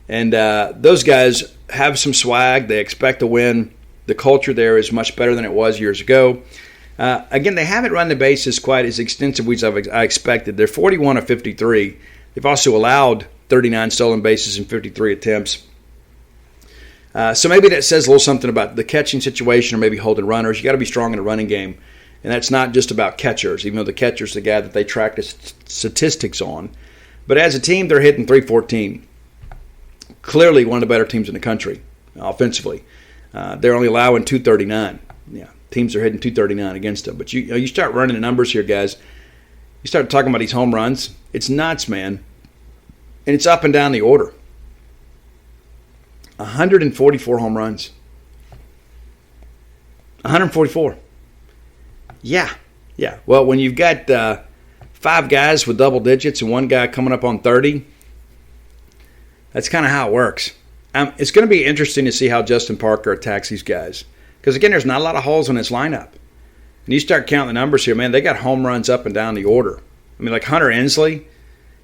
And those guys have some swag. They expect to win. The culture there is much better than it was years ago. Again, they haven't run the bases quite as extensively as I expected. They're 41 of 53. They've also allowed 39 stolen bases in 53 attempts. So maybe that says a little something about the catching situation or maybe holding runners. You got to be strong in the running game. And that's not just about catchers, even though the catcher's the guy that they track the statistics on. But as a team, they're hitting 314. Clearly one of the better teams in the country offensively. They're only allowing 239. Yeah, teams are hitting 239 against them. But you start running the numbers here, guys. You start talking about these home runs. It's nuts, man. And it's up and down the order. 144 home runs. 144. Yeah. Well, when you've got 5 guys with double digits and 1 guy coming up on 30, that's kind of how it works. It's going to be interesting to see how Justin Parker attacks these guys. Because, again, there's not a lot of holes in his lineup. And you start counting the numbers here, man, they got home runs up and down the order. I mean, like Hunter Ensley,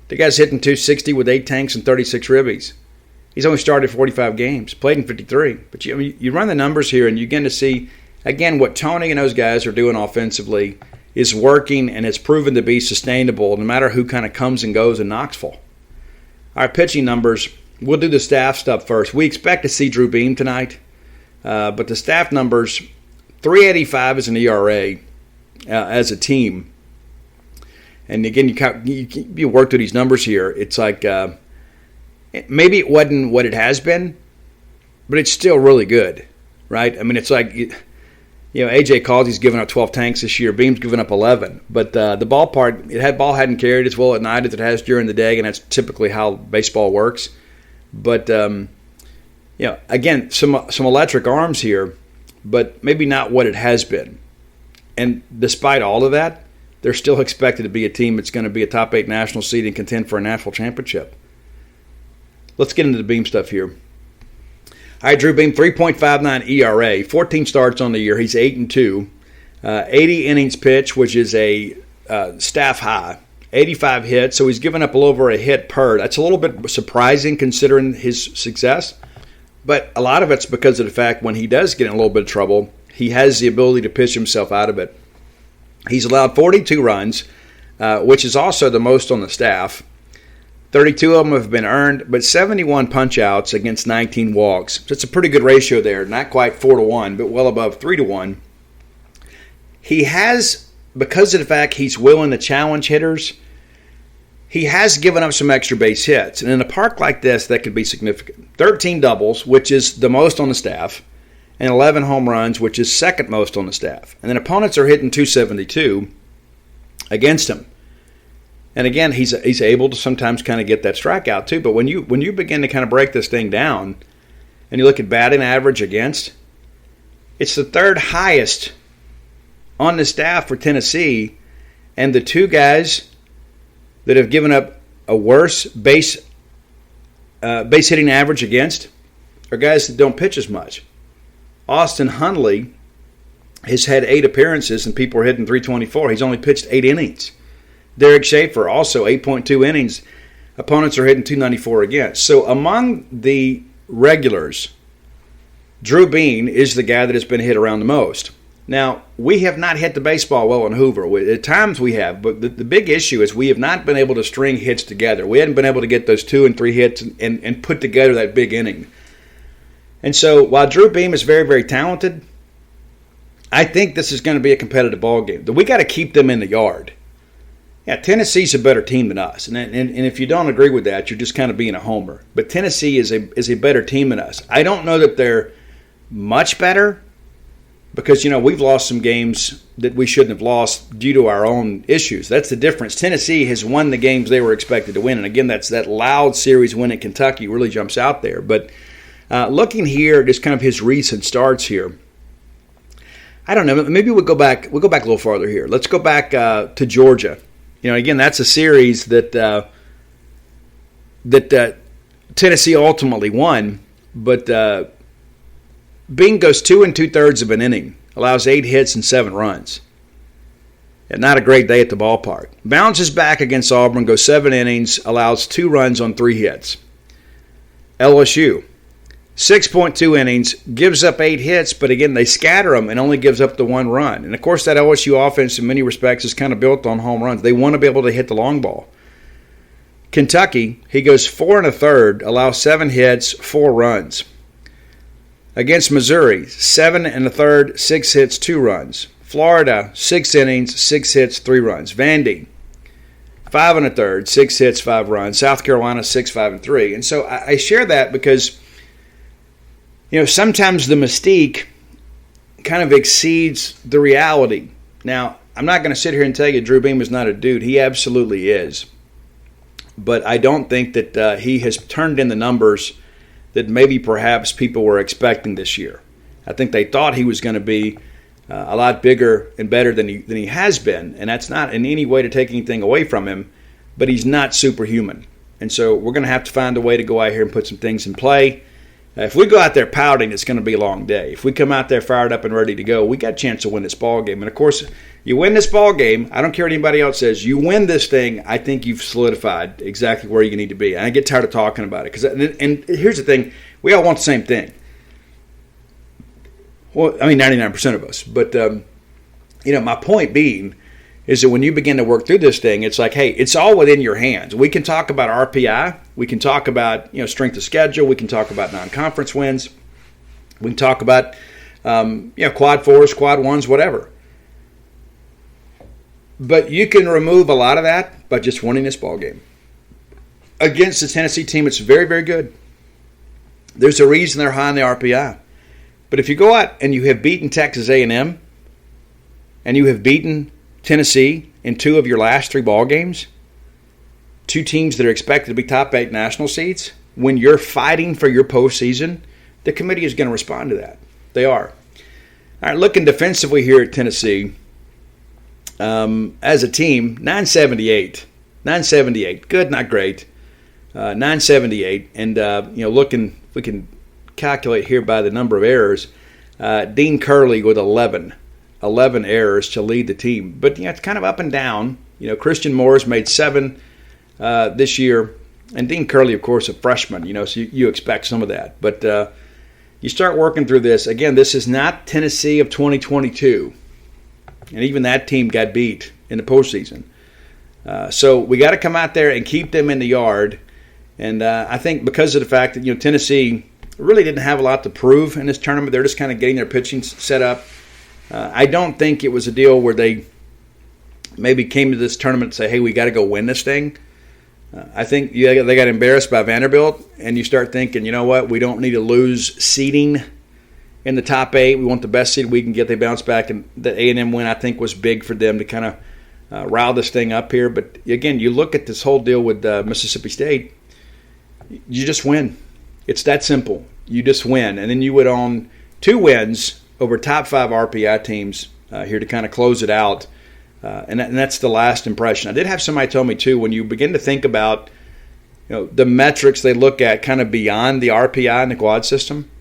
The guy's hitting 260 with 8 tanks and 36 ribbies. He's only started 45 games, played in 53. But you run the numbers here, and you begin to see, again, what Tony and those guys are doing offensively is working and has proven to be sustainable no matter who kind of comes and goes in Knoxville. Our pitching numbers, we'll do the staff stuff first. We expect to see Drew Beam tonight, but the staff numbers, 3.85 is an ERA as a team. And again, you work through these numbers here. It's like maybe it wasn't what it has been, but it's still really good, right? I mean, it's like, AJ Causey's given up 12 tanks this year. Beam's given up 11. But the ballpark, ball hadn't carried as well at night as it has during the day, and that's typically how baseball works. But, again, some electric arms here, but maybe not what it has been. And despite all of that, they're still expected to be a team that's going to be a top 8 national seed and contend for a national championship. Let's get into the Beam stuff here. All right, Drew Beam, 3.59 ERA, 14 starts on the year. He's 8-2, 80 innings pitched, which is a staff high, 85 hits. So he's given up a little over a hit per. That's a little bit surprising considering his success, but a lot of it's because of the fact when he does get in a little bit of trouble, he has the ability to pitch himself out of it. He's allowed 42 runs, which is also the most on the staff. 32 of them have been earned, but 71 punch-outs against 19 walks. So it's a pretty good ratio there. Not quite 4-1, but well above 3-1. He has, because of the fact he's willing to challenge hitters, he has given up some extra base hits. And in a park like this, that could be significant. 13 doubles, which is the most on the staff, and 11 home runs, which is second most on the staff. And then opponents are hitting 272 against him. And again, he's able to sometimes kind of get that strikeout too. But when you begin to kind of break this thing down and you look at batting average against, it's the third highest on the staff for Tennessee. And the two guys that have given up a worse base hitting average against are guys that don't pitch as much. Austin Hundley has had 8 appearances and people are hitting 324. He's only pitched 8 innings. Derek Schaefer, also 8.2 innings. Opponents are hitting 294 against. So among the regulars, Drew Beam is the guy that has been hit around the most. Now, we have not hit the baseball well in Hoover. At times we have, but the big issue is we have not been able to string hits together. We hadn't been able to get those 2 and 3 hits and put together that big inning. And so while Drew Beam is very, very talented, I think this is going to be a competitive ball game. We got to keep them in the yard. Yeah, Tennessee's a better team than us, and if you don't agree with that, you're just kind of being a homer. But Tennessee is a better team than us. I don't know that they're much better because, we've lost some games that we shouldn't have lost due to our own issues. That's the difference. Tennessee has won the games they were expected to win, and again, that's that loud series win at Kentucky really jumps out there. But looking here, just kind of his recent starts here, I don't know. Maybe we'll go back a little farther here. Let's go back to Georgia. Again, that's a series that Tennessee ultimately won, but Beam goes 2 2/3 of an inning, allows 8 hits and 7 runs. And not a great day at the ballpark. Bounces back against Auburn, goes 7 innings, allows 2 runs on 3 hits. LSU, 6.2 innings, gives up 8 hits, but again, they scatter them and only gives up the 1 run. And of course, that LSU offense in many respects is kind of built on home runs. They want to be able to hit the long ball. Kentucky, he goes 4 1/3, allows 7 hits, 4 runs. Against Missouri, 7 1/3, 6 hits, 2 runs. Florida, 6 innings, 6 hits, 3 runs. Vandy, 5 1/3, 6 hits, 5 runs. South Carolina, 6 5 3. And so I share that because sometimes the mystique kind of exceeds the reality. Now, I'm not going to sit here and tell you Drew Beam is not a dude. He absolutely is. But I don't think that he has turned in the numbers that maybe perhaps people were expecting this year. I think they thought he was going to be a lot bigger and better than he has been. And that's not in any way to take anything away from him, but he's not superhuman. And so we're going to have to find a way to go out here and put some things in play If we go out there pouting, it's going to be a long day. If we come out there fired up and ready to go, we got a chance to win this ball game. And, of course, you win this ball game, I don't care what anybody else says, you win this thing, I think you've solidified exactly where you need to be. And I get tired of talking about it. And here's the thing, we all want the same thing. Well, I mean, 99% of us. But, my point being is that when you begin to work through this thing, it's like, hey, it's all within your hands. We can talk about RPI. We can talk about, strength of schedule. We can talk about non-conference wins. We can talk about, quad fours, quad ones, whatever. But you can remove a lot of that by just winning this ball game. Against the Tennessee team, it's very, very good. There's a reason they're high in the RPI. But if you go out and you have beaten Texas A&M and you have beaten Tennessee in 2 of your last 3 ball games, 2 teams that are expected to be top 8 national seeds, when you're fighting for your postseason, the committee is going to respond to that. They are. All right, looking defensively here at Tennessee, as a team, 978. 978. Good, not great. 978. And, looking, if we can calculate here by the number of errors, Dean Curley with 11 errors to lead the team. But it's kind of up and down. Christian Moore's made 7 this year, and Dean Curley, of course, a freshman. So you expect some of that. But you start working through this. Again, this is not Tennessee of 2022, and even that team got beat in the postseason. So we got to come out there and keep them in the yard. And I think because of the fact that Tennessee really didn't have a lot to prove in this tournament, they're just kind of getting their pitching set up. I don't think it was a deal where they maybe came to this tournament and say, hey, we got to go win this thing. I think they got embarrassed by Vanderbilt, and you start thinking, you know what, we don't need to lose seeding in the top 8. We want the best seed we can get. They bounce back, and the A&M win, I think, was big for them to kind of rile this thing up here. But, again, you look at this whole deal with Mississippi State, you just win. It's that simple. You just win. And then you would own 2 wins over top 5 RPI teams here to kind of close it out. And that's the last impression. I did have somebody tell me, too, when you begin to think about the metrics they look at kind of beyond the RPI and the quad system,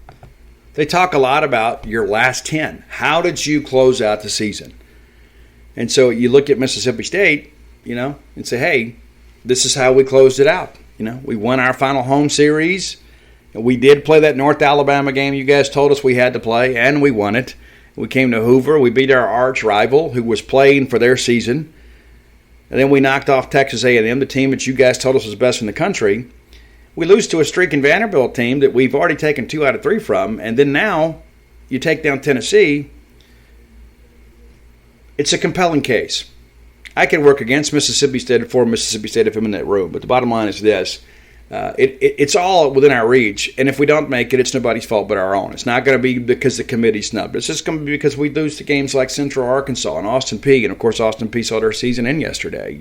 they talk a lot about your last 10. How did you close out the season? And so you look at Mississippi State, and say, hey, this is how we closed it out. We won our final home series. We did play that North Alabama game you guys told us we had to play, and we won it. We came to Hoover. We beat our arch rival who was playing for their season. And then we knocked off Texas A&M, the team that you guys told us was best in the country. We lose to a streaking Vanderbilt team that we've already taken 2 out of 3 from. And then now you take down Tennessee. It's a compelling case. I can work against Mississippi State or for Mississippi State if I'm in that room. But the bottom line is this. It's all within our reach, and if we don't make it, it's nobody's fault but our own. It's not going to be because the committee snubbed. It's just going to be because we lose to games like Central Arkansas and Austin Peay, and of course Austin Peay saw their season end yesterday.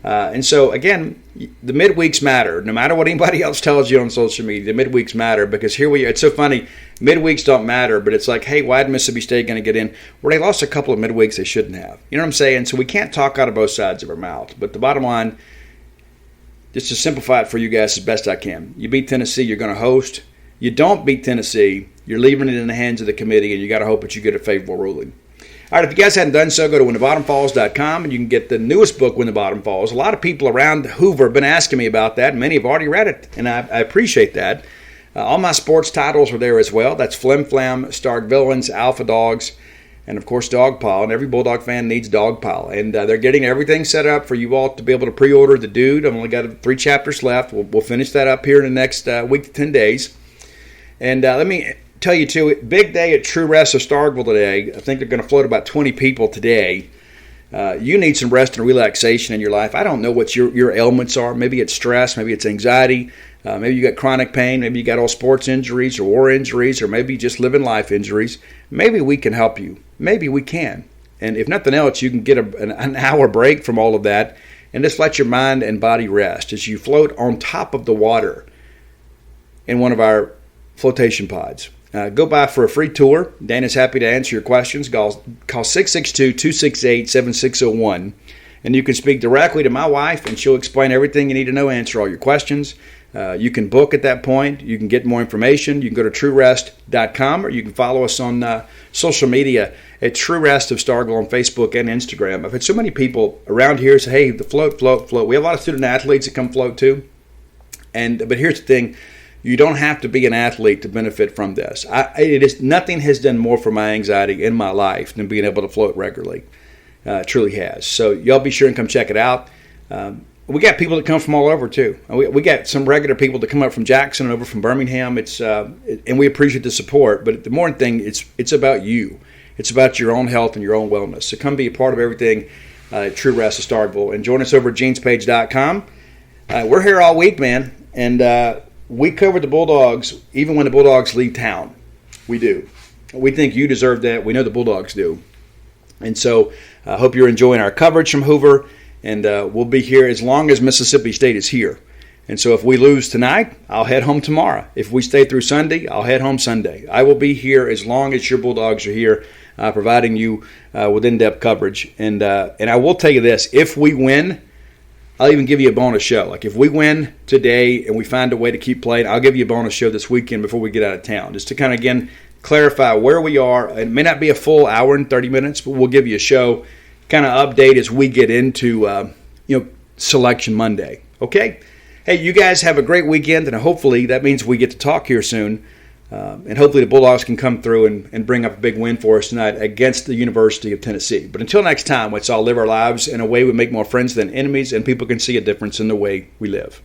And so again, the midweeks matter. No matter what anybody else tells you on social media, the midweeks matter because here we are. It's so funny. Midweeks don't matter, but it's like, hey, why did Mississippi State going to get in? Well, they lost a couple of midweeks they shouldn't have. You know what I'm saying? So we can't talk out of both sides of our mouth. But the bottom line, just to simplify it for you guys as best I can. You beat Tennessee, you're going to host. You don't beat Tennessee, you're leaving it in the hands of the committee, and you got to hope that you get a favorable ruling. All right, if you guys hadn't done so, go to WhenTheBottomFalls.com, and you can get the newest book, When the Bottom Falls. A lot of people around Hoover have been asking me about that, and many have already read it, and I appreciate that. All my sports titles are there as well. That's Flim Flam, Stark Villains, Alpha Dogs, and, of course, Dogpile. And every Bulldog fan needs Dogpile. And they're getting everything set up for you all to be able to pre-order The Dude. I've only got 3 chapters left. We'll finish that up here in the next week to 10 days. And let me tell you, too, big day at True Rest of Starkville today. I think they're going to float about 20 people today. You need some rest and relaxation in your life. I don't know what your ailments are. Maybe it's stress. Maybe it's anxiety. Maybe you got chronic pain. Maybe you got all sports injuries or war injuries, or maybe just living life injuries. Maybe we can help you. Maybe we can. And if nothing else, you can get an hour break from all of that and just let your mind and body rest as you float on top of the water in one of our flotation pods. Go by for a free tour. Dana's happy to answer your questions. Call 662-268-7601. And you can speak directly to my wife, and she'll explain everything you need to know, answer all your questions. You can book at that point. You can get more information. You can go to truerest.com, or you can follow us on social media at True Rest of Starkville on Facebook and Instagram. I've had so many people around here say, hey, the float. We have a lot of student athletes that come float too. But here's the thing. You don't have to be an athlete to benefit from this. Nothing has done more for my anxiety in my life than being able to float regularly. It truly has. So y'all be sure and come check it out. We got people that come from all over too. We got some regular people that come up from Jackson and over from Birmingham. And we appreciate the support. But the more thing, it's about you. It's about your own health and your own wellness. So come be a part of everything True Rest of Starkville. And join us over at genespage.com. We're here all week, man. And we cover the Bulldogs even when the Bulldogs leave town. We do. We think you deserve that. We know the Bulldogs do. And so I hope you're enjoying our coverage from Hoover. And we'll be here as long as Mississippi State is here. And so if we lose tonight, I'll head home tomorrow. If we stay through Sunday, I'll head home Sunday. I will be here as long as your Bulldogs are here, providing you with in-depth coverage. And I will tell you this, if we win, I'll even give you a bonus show. Like if we win today and we find a way to keep playing, I'll give you a bonus show this weekend before we get out of town. Just to kind of, again, clarify where we are. It may not be a full hour and 30 minutes, but we'll give you a show, kind of update as we get into Selection Monday. Okay? Hey, you guys have a great weekend, and hopefully that means we get to talk here soon. And hopefully the Bulldogs can come through and bring up a big win for us tonight against the University of Tennessee. But until next time, let's all live our lives in a way we make more friends than enemies, and people can see a difference in the way we live.